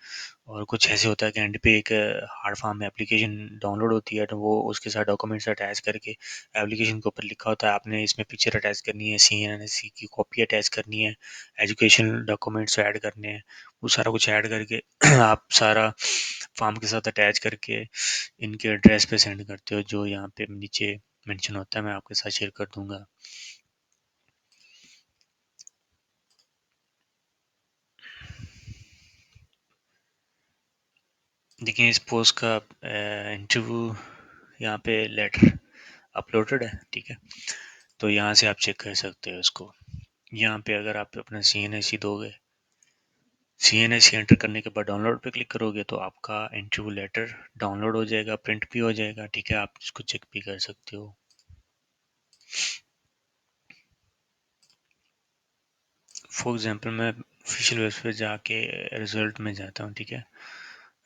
और कुछ ऐसे होता है कि एंड पे एक हार्ड फॉर्म में एप्लीकेशन डाउनलोड होती है, तो वो उसके साथ डॉक्यूमेंट्स अटैच करके एप्लीकेशन के ऊपर लिखा होता है आपने इसमें पिक्चर अटैच करनी है, CNC की कॉपी अटैच करनी है, एजुकेशन डॉक्यूमेंट्स ऐड करने हैं, वो सारा कुछ ऐड करके आप सारा फॉर्म के साथ अटैच करके इनके एड्रेस पे सेंड करते हो, जो यहाँ पे नीचे मेंशन होता है, मैं आपके साथ शेयर कर दूंगा। देखिए इस पोस्ट का इंटरव्यू यहाँ पे लेटर अपलोडेड है, ठीक है। तो यहाँ से आप चेक कर सकते हो इसको। यहाँ पे अगर आप अपना CNAC दोगे, CNAC एंटर करने के बाद डाउनलोड पे क्लिक करोगे तो आपका इंटरव्यू लेटर डाउनलोड हो जाएगा, प्रिंट भी हो जाएगा, ठीक है। आप इसको चेक भी कर सकते हो। फॉर एग्जांपल मैं ऑफिशियल वेबसाइट पे जाके रिजल्ट में जाता हूँ, ठीक है,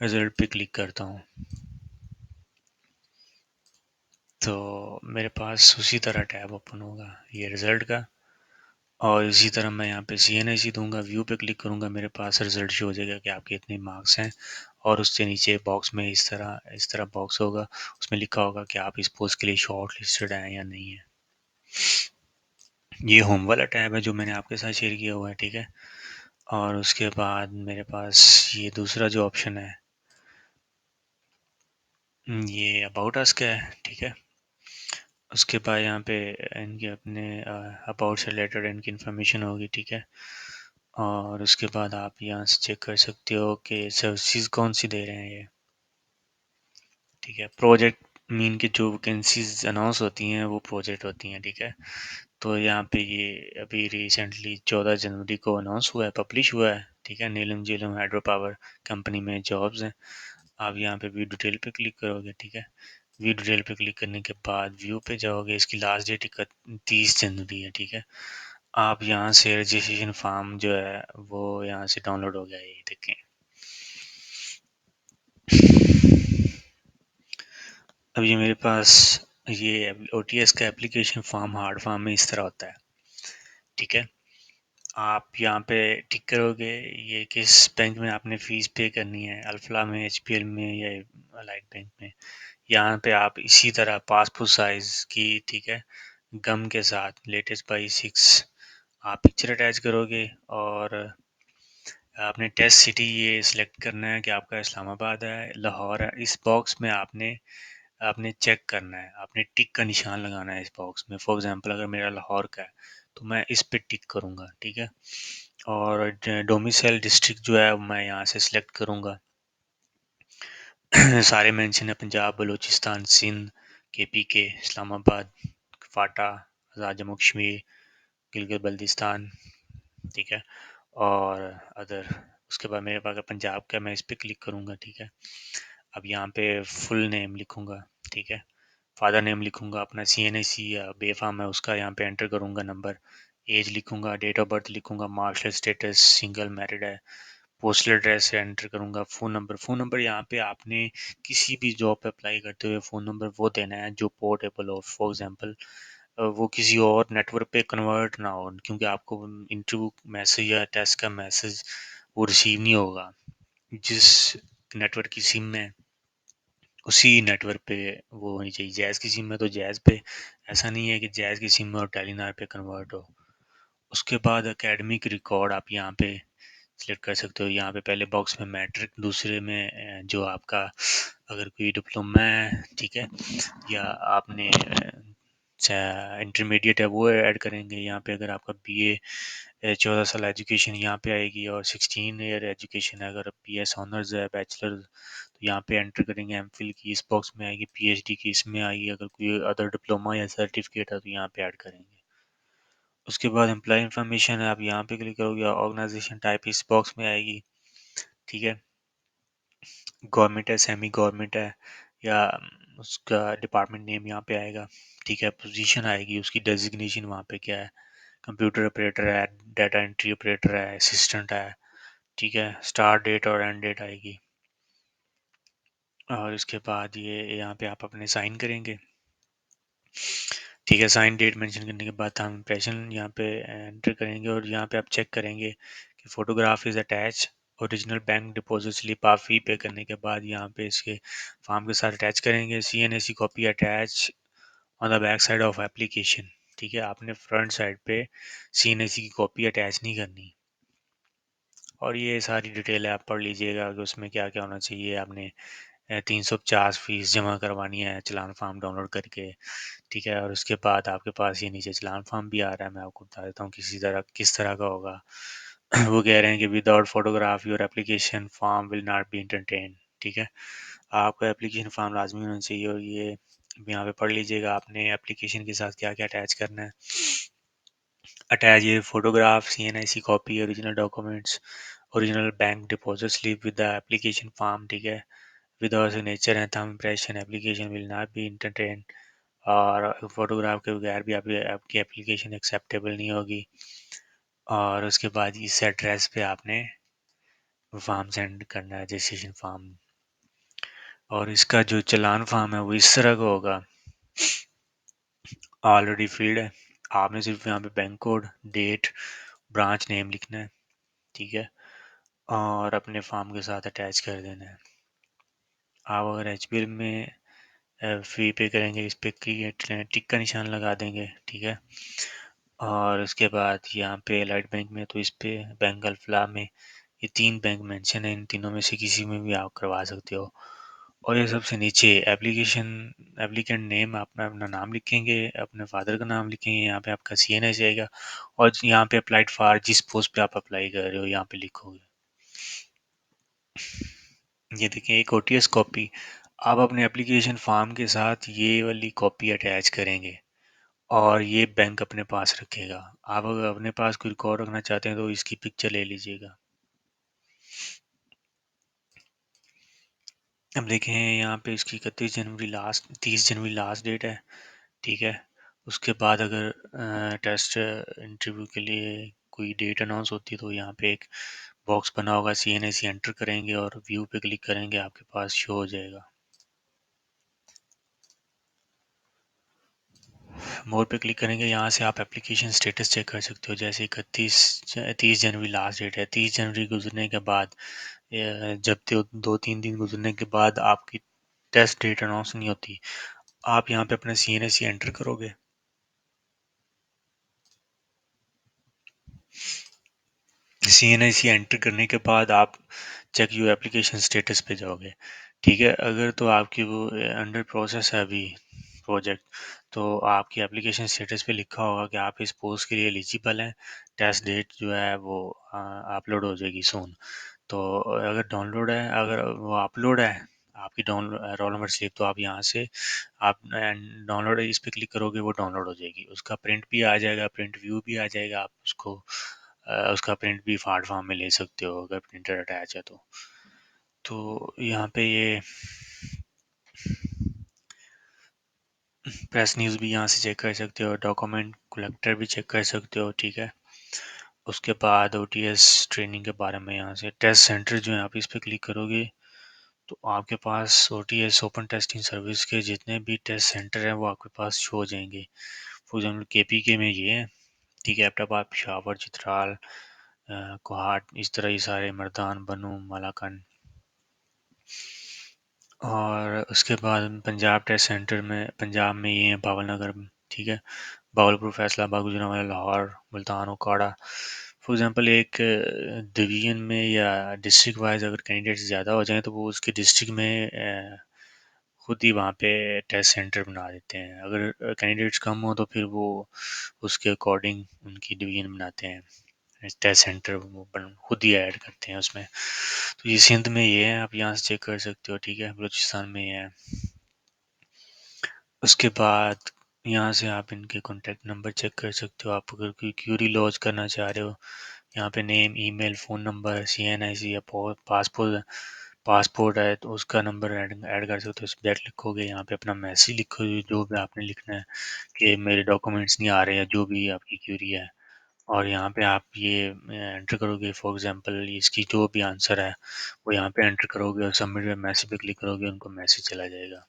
रिजल्ट पे क्लिक करता हूँ तो मेरे पास उसी तरह टैब ओपन होगा, ये रिजल्ट का। और इसी तरह मैं यहाँ पे CNAC दूंगा, व्यू पे क्लिक करूँगा, मेरे पास रिजल्ट शो हो जाएगा कि आपके इतने मार्क्स हैं। और उससे नीचे बॉक्स में इस तरह बॉक्स होगा, उसमें लिखा होगा कि आप इस पोस्ट के लिए शॉर्ट लिस्टेड हैं या नहीं है। ये होम वाला टैब है जो मैंने आपके साथ शेयर किया हुआ है, ठीक है। और उसके बाद मेरे पास ये दूसरा जो ऑप्शन है, ये अबाउट अस का है, ठीक है। उसके बाद यहाँ पे इनके अपने अबाउट से रिलेटेड इनकी इन्फॉर्मेशन होगी, ठीक है। और उसके बाद आप यहाँ से चेक कर सकते हो कि सर्विसेज कौन सी दे रहे हैं ये, ठीक है। प्रोजेक्ट मीन की जो वैकेंसीज अनाउंस होती हैं वो प्रोजेक्ट होती हैं, ठीक है। तो यहाँ पे ये अभी रिसेंटली 14 जनवरी को अनाउंस हुआ है, पब्लिश हुआ है, ठीक है। नीलम झेलम हाइड्रो पावर कंपनी में जॉब्स हैं। आप यहाँ पे व्यू डिटेल पे क्लिक करोगे, ठीक है। व्यू डिटेल पे क्लिक करने के बाद व्यू पे जाओगे, इसकी लास्ट डेट 31 जनवरी है, ठीक है। आप यहाँ से रजिस्ट्रेशन फॉर्म जो है वो यहाँ से डाउनलोड हो गया है, ये देखें। अब ये मेरे पास ये OTS का एप्लीकेशन फॉर्म हार्ड फॉर्म में इस तरह होता है, ठीक है। आप यहाँ पे टिक करोगे ये किस बैंक में आपने फ़ीस पे करनी है, अल्फला में, HPL में या अलाइड बैंक में। यहाँ पे आप इसी तरह पासपोर्ट साइज़ की, ठीक है, गम के साथ लेटेस्ट बाई 6 आप पिक्चर अटैच करोगे और आपने टेस्ट सिटी ये सिलेक्ट करना है कि आपका इस्लामाबाद है, लाहौर है। इस बॉक्स में आपने आपने चेक करना है, आपने टिक का निशान लगाना है इस बॉक्स में। फॉर एग्जांपल अगर मेरा लाहौर का है तो मैं इस पे टिक करूँगा, ठीक है। और डोमिसाइल डिस्ट्रिक्ट जो है मैं यहाँ से सिलेक्ट करूँगा। सारे मेंशन है, पंजाब, बलूचिस्तान, सिंध, KPK, इस्लामाबाद, फाटा, आज़ाद जम्मू कश्मीर, गिलगित बल्तिस्तान, ठीक है, और अदर। उसके बाद मेरे पास पंजाब का, मैं इस पर क्लिक करूँगा, ठीक है। अब यहाँ पे फुल नेम लिखूँगा, ठीक है। फादर नेम लिखूँगा, अपना CNAC या बेफाम है उसका यहाँ पे एंटर करूँगा, नंबर, एज लिखूँगा, डेट ऑफ बर्थ लिखूँगा, मार्शल स्टेटस, सिंगल, मैरिड है, पोस्टल एड्रेस एंटर करूँगा, फ़ोन नंबर यहाँ पे आपने किसी भी जॉब पे अप्लाई करते हुए फ़ोन नंबर वो देना है जो पोर्टेबल हो। फॉर एग्जांपल वो किसी और नेटवर्क पे कन्वर्ट ना हो, क्योंकि आपको इंटरव्यू मैसेज या टेस्ट का मैसेज वो रिसीव नहीं होगा। जिस नेटवर्क की सिम में उसी नेटवर्क पे वो होनी चाहिए। जैज़ की सिम में तो जैज़ पे, ऐसा नहीं है कि जैज़ की सिम में और टेलीनार पे कन्वर्ट हो। उसके बाद एकेडमिक रिकॉर्ड आप यहाँ पे सिलेक्ट कर सकते हो। यहाँ पे पहले बॉक्स में मैट्रिक, दूसरे में जो आपका अगर कोई डिप्लोमा है, ठीक है, या आपने इंटरमीडिएट है वो ऐड करेंगे। यहाँ पे अगर आपका BA 14 साल एजुकेशन यहाँ पे आएगी, और 16 ईयर एजुकेशन है। अगर BS ऑनर्स है, बैचलर, तो यहाँ पे एंटर करेंगे। MPhil की इस बॉक्स में आएगी, PhD की इसमें आएगी। अगर कोई अदर डिप्लोमा या सर्टिफिकेट है तो यहाँ पे ऐड करेंगे। उसके बाद एम्प्लॉय इन्फॉर्मेशन है, आप यहाँ पे क्लिक करोगे, ऑर्गेनाइजेशन टाइप इस बॉक्स में आएगी, ठीक है। गवर्नमेंट है, सेमी गवर्नमेंट है, या उसका डिपार्टमेंट नेम यहाँ पे आएगा, ठीक है। पोजीशन आएगी, उसकी डेजिग्नेशन वहाँ पे क्या है, कंप्यूटर ऑपरेटर है, डाटा एंट्री ऑपरेटर है, असिस्टेंट है, ठीक है। स्टार्ट डेट और एंड डेट आएगी। और इसके बाद ये यहाँ पे आप अपने साइन करेंगे, ठीक है। साइन डेट मेंशन करने के बाद हम इम्प्रेशन यहाँ पे एंटर करेंगे, और यहाँ पे आप चेक करेंगे कि photograph is attach, original bank deposit slip आप फी पे करने के बाद यहाँ पे इसके फॉर्म के साथ अटैच करेंगे। CNAC copy attach on the back side of application, ठीक है। आपने फ्रंट साइड पे CNAC की कॉपी अटैच नहीं करनी। और ये सारी डिटेल है, आप पढ़ लीजिएगा कि उसमें क्या क्या होना चाहिए। आपने 350 फीस जमा करवानी है चलान फॉर्म डाउनलोड करके, ठीक है। और उसके बाद आपके पास ये नीचे चलान फॉर्म भी आ रहा है, मैं आपको बता देता हूँ किस तरह का होगा। वो कह रहे हैं कि without photograph your application form will not be entertain, ठीक है। आपका एप्लीकेशन फॉर्म लाजमी होना चाहिए, और ये यहाँ पे पढ़ लीजिएगा आपने एप्लीकेशन के साथ क्या क्या अटैच करना है। अटैच ये photograph, CNAC copy, original documents, original bank deposit slip with the application form, ठीक है, without signature and thumb impression application will not be entertain. और फोटोग्राफ के बगैर भी आपकी एप्लीकेशन एक्सेप्टेबल नहीं होगी। और उसके बाद इस एड्रेस पे आपने फॉर्म सेंड करना है, रजिस्ट्रेशन फॉर्म। और इसका जो चालान फॉर्म है वो इस तरह का होगा, ऑलरेडी फील्ड है। आपने सिर्फ यहाँ पे bank code, date, branch name लिखना है, ठीक है, और अपने फॉर्म के साथ अटैच कर देना है। आप अगर HBL में फी पे करेंगे, इस पे क्रिएट टिक का निशान लगा देंगे, ठीक है। और उसके बाद यहाँ पे एलाइट बैंक में, तो इस पे बैंक अल्फला में ये 3 बैंक मेंशन है, इन तीनों में से किसी में भी आप करवा सकते हो। और ये सबसे नीचे एप्लीकेंट नेम, आप अपना नाम लिखेंगे, अपने फादर का नाम लिखेंगे, यहाँ पे आपका CNA जाएगा, और यहाँ पे अप्लाइड फॉर, जिस पोस्ट पे आप अप्लाई कर रहे हो यहाँ पे लिखोगे। ये देखिए एक OTS कॉपी, आप अपने एप्लीकेशन फॉर्म के साथ ये वाली कॉपी अटैच करेंगे, और ये बैंक अपने पास रखेगा। आप अगर अपने पास कोई रिकॉर्ड रखना चाहते हैं तो इसकी पिक्चर ले लीजिएगा। अब देखें यहाँ पे इसकी 30 जनवरी लास्ट डेट है, ठीक है। उसके बाद अगर टेस्ट इंटरव्यू के लिए कोई डेट अनाउंस होती है तो यहाँ पे एक बॉक्स बना होगा, CNAC एंटर करेंगे और व्यू पे क्लिक करेंगे, आपके पास शो हो जाएगा। मोर पे क्लिक करेंगे, यहाँ से आप एप्लीकेशन स्टेटस चेक कर सकते हो। जैसे 30 जनवरी लास्ट डेट है, 30 जनवरी गुजरने के बाद जब 2-3 दिन गुजरने के बाद आपकी टेस्ट डेट अनाउंस नहीं होती, आप यहाँ पे अपना CNAC एंटर करोगे। CNIC एंटर करने के बाद आप चेक योर एप्लीकेशन स्टेटस पे जाओगे। ठीक है, अगर तो आपकी वो अंडर प्रोसेस है अभी प्रोजेक्ट, तो आपकी एप्लीकेशन स्टेटस पे लिखा होगा कि आप इस पोस्ट के लिए एलिजिबल हैं। टेस्ट डेट जो है वो अपलोड हो जाएगी सून। तो अगर डाउनलोड है, अगर वो अपलोड है आपकी डाउनलोड रोल नंबर स्लिप, तो आप यहाँ से आप डाउनलोड इस पे क्लिक करोगे, वो डाउनलोड हो जाएगी। उसका प्रिंट भी आ जाएगा, प्रिंट व्यू भी आ जाएगा। आप उसको उसका प्रिंट भी फाड़ फॉर्म में ले सकते हो अगर प्रिंटर अटैच है तो यहाँ पे ये प्रेस न्यूज़ भी यहाँ से चेक कर सकते हो, डॉक्यूमेंट कलेक्टर भी चेक कर सकते हो। ठीक है, उसके बाद OTS ट्रेनिंग के बारे में यहाँ से टेस्ट सेंटर जो है आप इस पे क्लिक करोगे, तो आपके पास OTS ओपन टेस्टिंग सर्विस के जितने भी टेस्ट सेंटर हैं वो आपके पास शो हो जाएंगे। फॉर एग्जाम्पल KPK में ये है। ठीक है, एबटाबाद, पेशावर, चित्राल, कोहाट, इस तरह ये सारे, मर्दान, बनू, मलाकन। और उसके बाद पंजाब टेस्ट सेंटर में, पंजाब में ये है भावल नगर में। ठीक है, भावलपुर, फैसलाबाद, गुजरांवाला, लाहौर, मुल्तान, उकाड़ा। फॉर एग्जांपल एक डिवीजन में या डिस्ट्रिक्ट वाइज अगर कैंडिडेट्स ज़्यादा हो जाएं तो वो उसके डिस्ट्रिक्ट में खुद ही वहाँ पे टेस्ट सेंटर बना देते हैं। अगर कैंडिडेट्स कम हो तो फिर वो उसके अकॉर्डिंग उनकी डिवीजन बनाते हैं, टेस्ट सेंटर वो खुद ही ऐड करते हैं उसमें। तो ये सिंध में ये है, आप यहाँ से चेक कर सकते हो। ठीक है, बलूचिस्तान में ये है। उसके बाद यहाँ से आप इनके कॉन्टैक्ट नंबर चेक कर सकते हो। आप अगर कोई क्यूरी लॉन्च करना चाह रहे हो, यहाँ पे name, email, phone number, CNIC या पासपोर्ट पासपोर्ट है तो उसका नंबर ऐड कर सकते हो। सब्जेक्ट लिखोगे, यहाँ पे अपना मैसेज लिखोगे जो भी आपने लिखना है कि मेरे डॉक्यूमेंट्स नहीं आ रहे हैं, जो भी आपकी क्यूरी है। और यहाँ पे आप ये एंटर करोगे, फॉर एग्जांपल इसकी जो भी आंसर है वो यहाँ पे एंटर करोगे और सबमिट मैसेज पे क्लिक करोगे, उनको मैसेज चला जाएगा।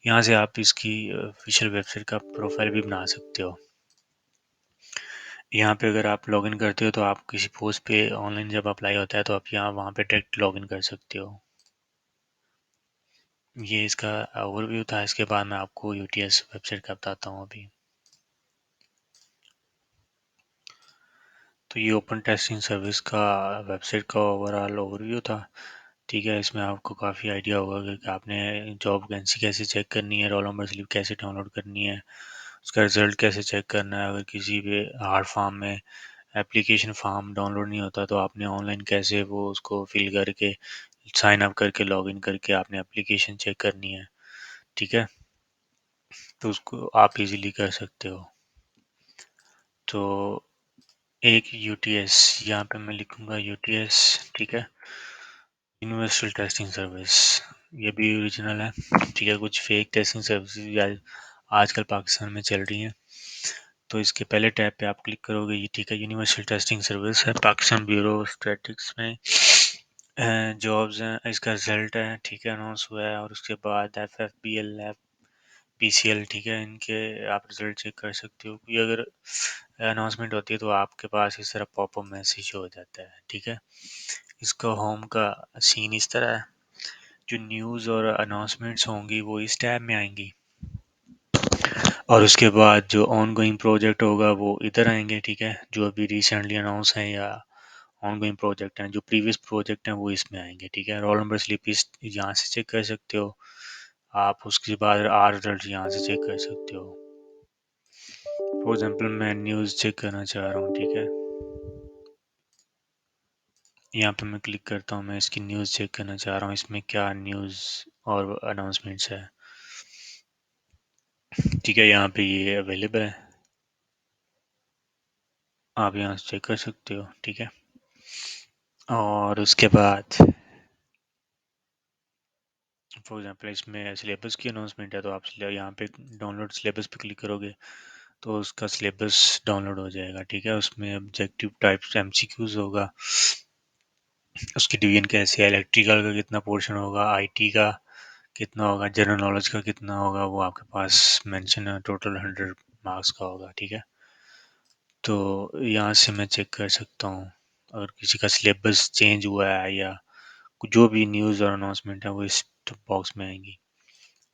यहाँ से आप इसकी ऑफिशियल वेबसाइट का प्रोफाइल भी बना सकते हो। यहाँ पे अगर आप लॉगिन करते हो तो आप किसी पोस्ट पे ऑनलाइन जब अप्लाई होता है तो आप यहाँ वहाँ पे डायरेक्ट लॉगिन कर सकते हो। ये इसका ओवरव्यू था। इसके बाद मैं आपको UTS वेबसाइट का बताता हूँ अभी। तो ये ओपन टेस्टिंग सर्विस का वेबसाइट का ओवरऑल ओवरव्यू था। ठीक है, इसमें आपको काफ़ी आइडिया होगा कि आपने जॉब वैकेंसी कैसे चेक करनी है, रोल नंबर स्लिप कैसे डाउनलोड करनी है, उसका रिजल्ट कैसे चेक करना है। अगर किसी भी हार्ड फॉर्म में एप्लीकेशन फॉर्म डाउनलोड नहीं होता तो आपने ऑनलाइन कैसे वो उसको फिल करके साइन अप करके लॉगिन करके आपने एप्लीकेशन चेक करनी है। ठीक है, तो उसको आप इजीली कर सकते हो। तो एक UTS, यहाँ पे मैं लिखूंगा UTS। ठीक है, यूनिवर्सल टेस्टिंग सर्विस, ये भी ओरिजिनल है। ठीक है, कुछ फेक टेस्टिंग सर्विस आजकल पाकिस्तान में चल रही हैं, तो इसके पहले टैब पे आप क्लिक करोगे। ये ठीक है, यूनिवर्सल टेस्टिंग सर्विस है, पाकिस्तान ब्यूरो ऑफ स्टैटिस्टिक्स में जॉब्स हैं। इसका रिजल्ट है, ठीक है, अनाउंस हुआ है। और उसके बाद FFBL, PCL, ठीक है, इनके आप रिजल्ट चेक कर सकते हो। क्योंकि अगर अनाउंसमेंट होती है तो आपके पास इस तरह पॉपअप मैसेज हो जाता है। ठीक है, इसका होम का सीन इस तरह है। जो न्यूज़ और अनाउंसमेंट्स होंगी वो इस टैब में आएंगी, और उसके बाद जो ऑन गोइंग प्रोजेक्ट होगा वो इधर आएंगे। ठीक है, जो अभी रिसेंटली अनाउंस हैं या ऑन गोइंग प्रोजेक्ट हैं, जो प्रीवियस प्रोजेक्ट हैं वो इसमें आएंगे। ठीक है, रोल नंबर स्लिप इस यहाँ से चेक कर सकते हो आप। उसके बाद आर रिजल्ट यहाँ से चेक कर सकते हो। फॉर एग्जांपल मैं न्यूज़ चेक करना चाह रहा हूँ। ठीक है, यहाँ पे मैं क्लिक करता हूँ, मैं इसकी न्यूज़ चेक करना चाह रहा हूँ, इसमें क्या न्यूज़ और अनाउंसमेंट्स है। ठीक है, यहाँ पे ये अवेलेबल है, आप यहाँ से चेक कर सकते हो। ठीक है, और उसके बाद फॉर एग्जांपल इसमें सिलेबस की अनाउंसमेंट है, तो आप यहाँ पे डाउनलोड सिलेबस पे क्लिक करोगे तो उसका सिलेबस डाउनलोड हो जाएगा। ठीक है, उसमें ऑब्जेक्टिव टाइप्स MCQs होगा, उसकी डिवीजन कैसे है, इलेक्ट्रिकल का कितना पोर्शन होगा, IT का कितना होगा, जनरल नॉलेज का कितना होगा, वो आपके पास मेंशन है। टोटल 100 मार्क्स का होगा। ठीक है, तो यहाँ से मैं चेक कर सकता हूँ अगर किसी का सिलेबस चेंज हुआ है या जो भी न्यूज़ और अनाउंसमेंट है वो इस बॉक्स में आएंगी।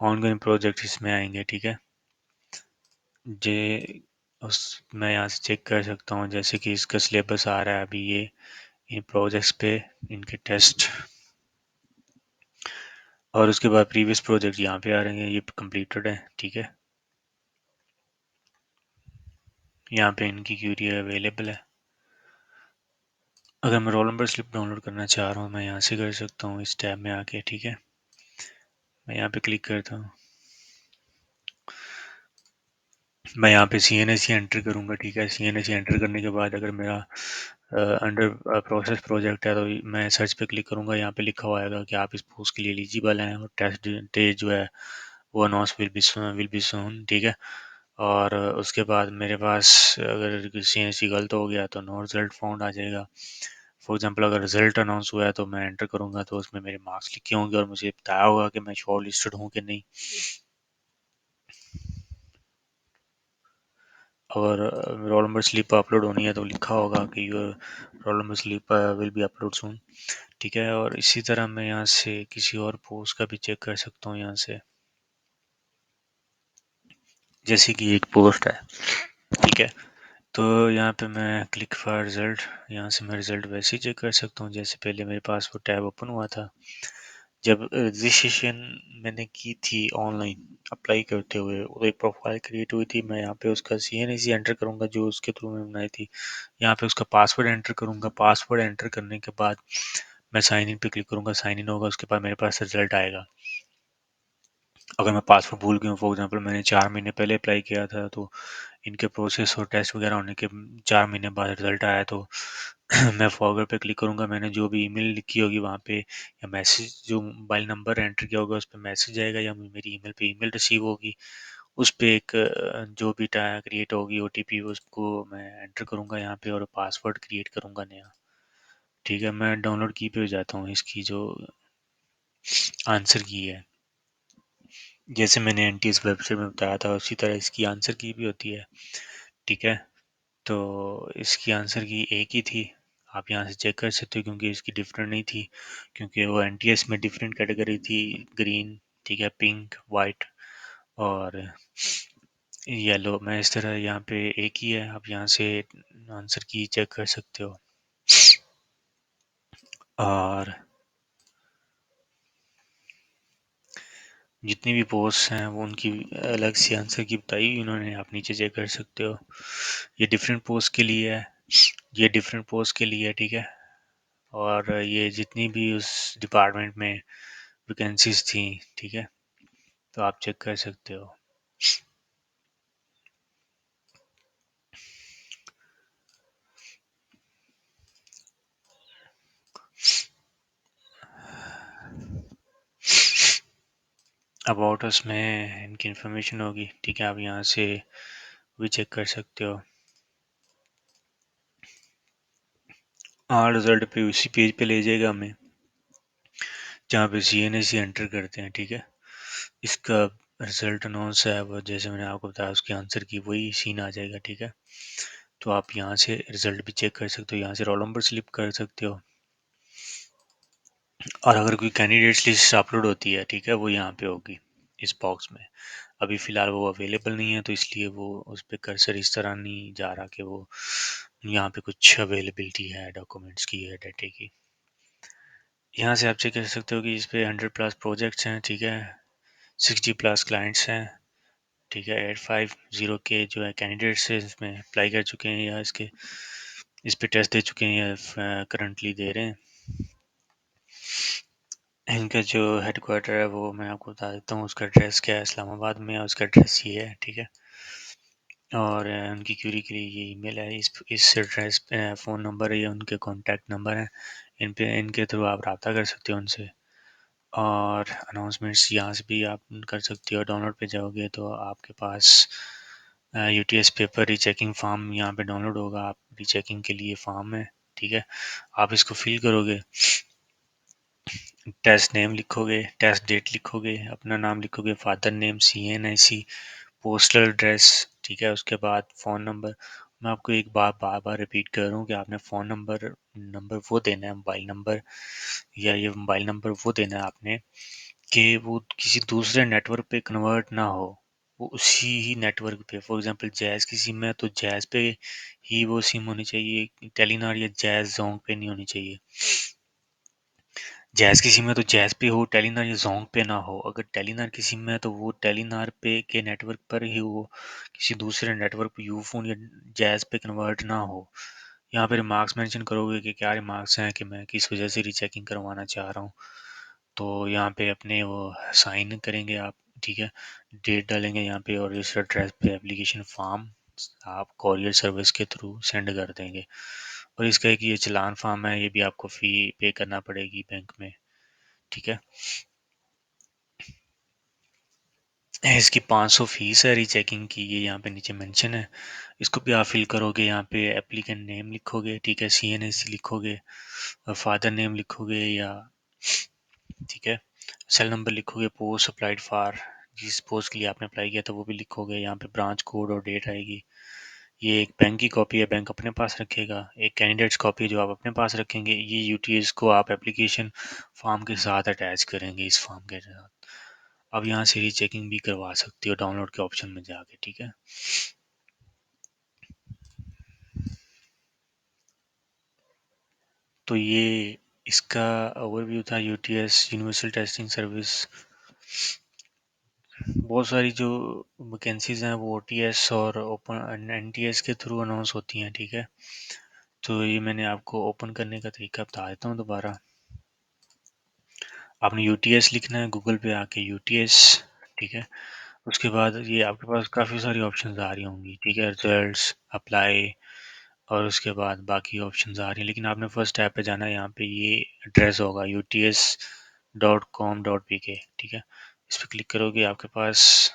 ऑनगोइंग प्रोजेक्ट इसमें आएंगे। ठीक है, जे उस मैं यहाँ से चेक कर सकता हूँ, जैसे कि इसका सिलेबस आ रहा है अभी ये इन प्रोजेक्ट्स पे इनके टेस्ट, और उसके बाद प्रीवियस प्रोजेक्ट यहाँ पे आ रहे हैं, ये कंप्लीटेड है। ठीक है, यहाँ पे इनकी क्यूरी अवेलेबल है। अगर मैं रोल नंबर स्लिप डाउनलोड करना चाह रहा हूँ, मैं यहाँ से कर सकता हूँ इस टैब में आके। ठीक है, मैं यहाँ पे क्लिक करता हूँ, मैं यहाँ पे C N S C enter करूँगा। ठीक है, C N S C enter करने के बाद अगर मेरा अंडर प्रोसेस प्रोजेक्ट है तो मैं सर्च पे क्लिक करूँगा। यहाँ पे लिखा हुआ आएगा कि आप इस पोस्ट के लिए एलिजिबल हैं, और टेस्ट डेट जो है वो अनाउंस विल बी सून। ठीक है, और उसके बाद मेरे पास अगर सी एन एस सी गलत हो गया तो नो रिजल्ट फाउंड आ जाएगा। फॉर एग्जांपल अगर रिजल्ट अनाउंस हुआ है तो मैं एंटर करूँगा तो उसमें मेरे मार्क्स लिखे होंगे और मुझे बताया होगा कि मैं शॉर्ट लिस्टेड हूँ कि नहीं। और रोल नंबर स्लिप अपलोड होनी है तो लिखा होगा कि your roll number slip will be upload soon. ठीक है, और इसी तरह मैं यहाँ से किसी और पोस्ट का भी चेक कर सकता हूँ यहाँ से, जैसे कि एक पोस्ट है। ठीक है, तो यहाँ पे मैं क्लिक फॉर रिजल्ट, यहाँ से मैं रिजल्ट वैसे ही चेक कर सकता हूँ जैसे पहले मेरे पास वो टैब ओपन हुआ था जब रजिस्ट्रेशन मैंने की थी ऑनलाइन अप्लाई करते हुए। वो एक प्रोफाइल क्रिएट हुई थी, मैं यहाँ पे उसका सी एन सी एंटर करूँगा जो उसके थ्रू मैं बनाई थी। यहाँ पे उसका पासवर्ड एंटर करूँगा, पासवर्ड एंटर करने के बाद मैं साइन इन पे क्लिक करूँगा, साइन इन होगा, उसके बाद मेरे पास रिजल्ट आएगा। अगर मैं पासवर्ड भूल गया हूँ, फॉर एग्जांपल मैंने 4 महीने पहले अप्लाई किया था तो इनके प्रोसेस और टेस्ट वगैरह होने के 4 महीने बाद रिजल्ट आया तो मैं फॉरवर्ड पे क्लिक करूँगा, मैंने जो भी ईमेल लिखी होगी वहाँ पे या मैसेज जो मोबाइल नंबर एंटर किया होगा उस पर मैसेज आएगा या मेरी ईमेल पे ईमेल रिसीव होगी, उस पे एक जो भी टाइम क्रिएट होगी ओटीपी उसको मैं एंटर करूँगा यहाँ पे और पासवर्ड क्रिएट करूँगा नया। ठीक है, मैं डाउनलोड की पे जाता हूँ इसकी जो आंसर की है, जैसे मैंने एनटीएस वेबसाइट में बताया था उसी तरह इसकी आंसर की भी होती है। ठीक है, तो इसकी आंसर की एक ही थी, आप यहाँ से चेक कर सकते हो क्योंकि इसकी डिफरेंट नहीं थी, क्योंकि वो एनटीएस में डिफरेंट कैटेगरी थी, ग्रीन, ठीक है, पिंक, वाइट और येलो। मैं इस तरह यहाँ पे एक ही है, आप यहाँ से आंसर की चेक कर सकते हो। और जितनी भी पोस्ट हैं वो उनकी अलग से आंसर की बताई हुई उन्होंने, आप नीचे चेक कर सकते हो। ये डिफरेंट पोस्ट के लिए है, ये डिफरेंट पोस्ट के लिए है। ठीक है, और ये जितनी भी उस डिपार्टमेंट में वैकेंसीज थी, ठीक है, तो आप चेक कर सकते हो। अबाउट अस में इनकी इन्फॉर्मेशन होगी। ठीक है, आप यहाँ से भी चेक कर सकते हो। हाँ, रिजल्ट पे उसी पेज पे ले जाएगा हमें जहाँ पे सी एन सी एंटर करते हैं। ठीक है, इसका रिजल्ट अनाउंस है वो, जैसे मैंने आपको बताया उसके आंसर की वही सीन आ जाएगा। ठीक है, तो आप यहाँ से रिजल्ट भी चेक कर सकते हो, यहाँ से रोल नंबर स्लिप कर सकते हो, और अगर कोई कैंडिडेट्स लिस्ट अपलोड होती है, ठीक है, वो यहाँ पे होगी इस बॉक्स में। अभी फ़िलहाल वो अवेलेबल नहीं है तो इसलिए वो उस पर कर्सर इस तरह नहीं जा रहा कि वो यहाँ पे कुछ अवेलेबिलिटी है डॉक्यूमेंट्स की या डाटे की। यहाँ से आप चेक कर सकते हो कि इस पे 100+ प्रोजेक्ट्स हैं। ठीक है, 60+ क्लाइंट्स हैं। ठीक है, 850 के जो है कैंडिडेट्स इसमें अप्लाई कर चुके हैं या इसके इस पे टेस्ट दे चुके हैं या करंटली दे रहे हैं। इनका जो हेडक्वार्टर है वो मैं आपको बता देता हूँ, उसका एड्रेस क्या है, इस्लामाबाद में है, उसका एड्रेस ये है। ठीक है, और उनकी क्यूरी के लिए ये ईमेल है, इस एड्रेस पे फ़ोन नंबर है, ये उनके कॉन्टैक्ट नंबर हैं, इन पे इनके थ्रू आप रब्ता कर सकते हो उनसे। और अनाउंसमेंट्स यहाँ से भी आप कर सकते हो। डाउनलोड पे जाओगे तो आपके पास यूटीएस पेपर रीचेकिंग फॉर्म यहाँ पे डाउनलोड होगा, आप रीचेकिंग के लिए फॉर्म है। ठीक है, आप इसको फिल करोगे, टेस्ट नेम लिखोगे, टेस्ट डेट लिखोगे, अपना नाम लिखोगे, फादर नेम, सी एन आई सी, पोस्टल एड्रेस। ठीक है, उसके बाद फ़ोन नंबर। मैं आपको एक बार बार बार रिपीट कर रहा हूँ कि आपने फ़ोन नंबर नंबर वो देना है, मोबाइल नंबर, या ये मोबाइल नंबर वो देना है आपने कि वो किसी दूसरे नेटवर्क पे कन्वर्ट ना हो। वो उसी ही नेटवर्क पे, फॉर एग्जांपल जैज़ की सिम है तो जैज़ पे ही वो सिम होनी चाहिए, टेलीनॉर या जैज़ जोंग पे नहीं होनी चाहिए। जैज़ की सिम है तो जैज़ पे हो, टेलीनॉर या जोंग पे ना हो। अगर टेलीनॉर की सिम है तो वो टेलीनॉर पे के नेटवर्क पर ही हो, किसी दूसरे नेटवर्क पे यूफोन या जैज़ पे कन्वर्ट ना हो। यहाँ पे रिमार्क्स मेंशन करोगे कि क्या रिमार्क्स हैं, कि मैं किस वजह से रीचेकिंग करवाना चाह रहा हूँ। तो यहाँ पे अपने वो साइन करेंगे आप, ठीक है, डेट डालेंगे यहाँ पे, और इस एड्रेस पे एप्लीकेशन फॉर्म आप कॉरियर सर्विस के थ्रू सेंड कर देंगे। और इसका एक ये चालान फॉर्म है, ये भी आपको फ़ी पे करना पड़ेगी बैंक में, ठीक है। इसकी 500 फीस है रीचेकिंग की, ये यहाँ पे नीचे मेंशन है। इसको भी आप फिल करोगे, यहाँ पे एप्लीकेंट नेम लिखोगे, ठीक है, CNAC लिखोगे, और फादर नेम लिखोगे, या ठीक है, सेल नंबर लिखोगे, पोस्ट अप्लाइड फॉर, जिस पोस्ट के लिए आपने अप्लाई किया था वो भी लिखोगे। यहाँ पे ब्रांच कोड और डेट आएगी। ये एक बैंक की कॉपी है, बैंक अपने पास रखेगा। एक कैंडिडेट्स कॉपी जो आप अपने पास रखेंगे। ये यूटीएस को आप एप्लीकेशन फॉर्म के साथ अटैच करेंगे, इस फॉर्म के साथ। अब यहाँ से रीचेकिंग भी करवा सकते हो डाउनलोड के ऑप्शन में जाके, ठीक है। तो ये इसका ओवरव्यू था, यूटीएस यूनिवर्सल टेस्टिंग सर्विस। बहुत सारी जो वैकेंसीज हैं वो ओटीएस और ओपन एनटीएस के थ्रू अनाउंस होती हैं, ठीक है। तो ये मैंने आपको ओपन करने का तरीका बता देता हूँ दोबारा। आपने यूटीएस लिखना है, गूगल पे आके यूटीएस, ठीक है। उसके बाद ये आपके पास काफ़ी सारी ऑप्शंस आ रही होंगी, ठीक है, रिजल्ट्स, अप्लाई, और उसके बाद बाकी ऑप्शंस आ रही हैं। लेकिन आपने फर्स्ट ऐप पे जाना है, यहाँ पे ये एड्रेस होगा uts.com.pk, ठीक है। इस पर क्लिक करोगे, आपके पास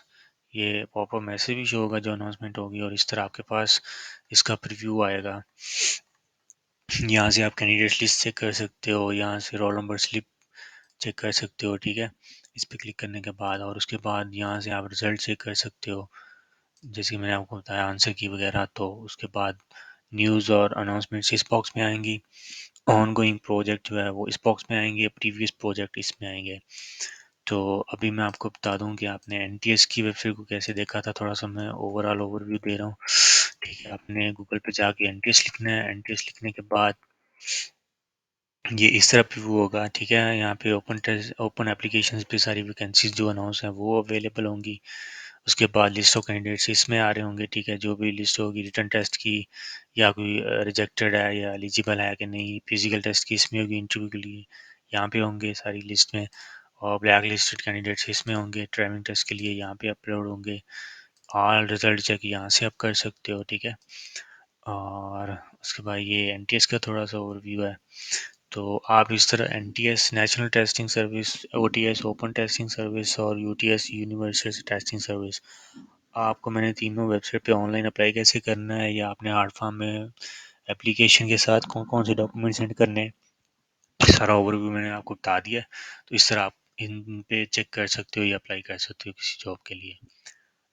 ये पॉपअप मैसेज भी शो होगा जो अनाउंसमेंट होगी, और इस तरह आपके पास इसका प्रीव्यू आएगा। यहाँ से आप कैंडिडेट लिस्ट चेक कर सकते हो, यहाँ से रोल नंबर स्लिप चेक कर सकते हो, ठीक है। इस पर क्लिक करने के बाद, और उसके बाद यहाँ से आप रिजल्ट चेक कर सकते हो, जैसे कि मैंने आपको बताया आंसर की वगैरह। तो उसके बाद न्यूज़ और अनाउंसमेंट्स इस बॉक्स में आएंगी। ऑन गोइंग प्रोजेक्ट जो है वो इस बॉक्स में आएंगे, प्रीवियस प्रोजेक्ट इसमें आएंगे। तो अभी मैं आपको बता दूं कि आपने एनटीएस की वेबसाइट को कैसे देखा था, थोड़ा सा मैं ओवरऑल ओवरव्यू दे रहा हूँ, ठीक है। आपने गूगल पे जाके एनटीएस लिखना है। एनटीएस लिखने के बाद ये इस तरह व्यू होगा, ठीक है। यहाँ पे ओपन टेस्ट, ओपन एप्लीकेशंस पे सारी वैकेंसीज जो अनाउंस हैं वो अवेलेबल होंगी। उसके बाद लिस्ट ऑफ कैंडिडेट्स इसमें आ रहे होंगे, ठीक है। जो भी लिस्ट होगी रिटन टेस्ट की, या कोई रिजेक्टेड है या एलिजिबल है कि नहीं, फिजिकल टेस्ट की इसमें होगी, इंटरव्यू के लिए यहाँ पे होंगे सारी लिस्ट में। और ब्लैक लिस्टेड कैंडिडेट्स इसमें होंगे, ड्राइविंग टेस्ट के लिए यहाँ पे अपलोड होंगे। ऑल रिजल्ट चेक यहाँ से आप कर सकते हो, ठीक है। और उसके बाद ये एनटीएस का थोड़ा सा ओवरव्यू है। तो आप इस तरह NTS national testing service, OTS open testing service, और यूटीएस यूनिवर्सल टेस्टिंग सर्विस, आपको मैंने तीनों वेबसाइट पे ऑनलाइन अप्लाई कैसे करना है, या आपने हार्ड फॉर्म में एप्लीकेशन के साथ कौन कौन से डॉक्यूमेंट सेंड करने हैं, सारा ओवरव्यू मैंने आपको बता दिया है। तो इस तरह आप इन पे चेक कर सकते हो या अप्लाई कर सकते हो किसी जॉब के लिए।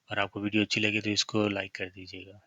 और आपको वीडियो अच्छी लगी तो इसको लाइक कर दीजिएगा।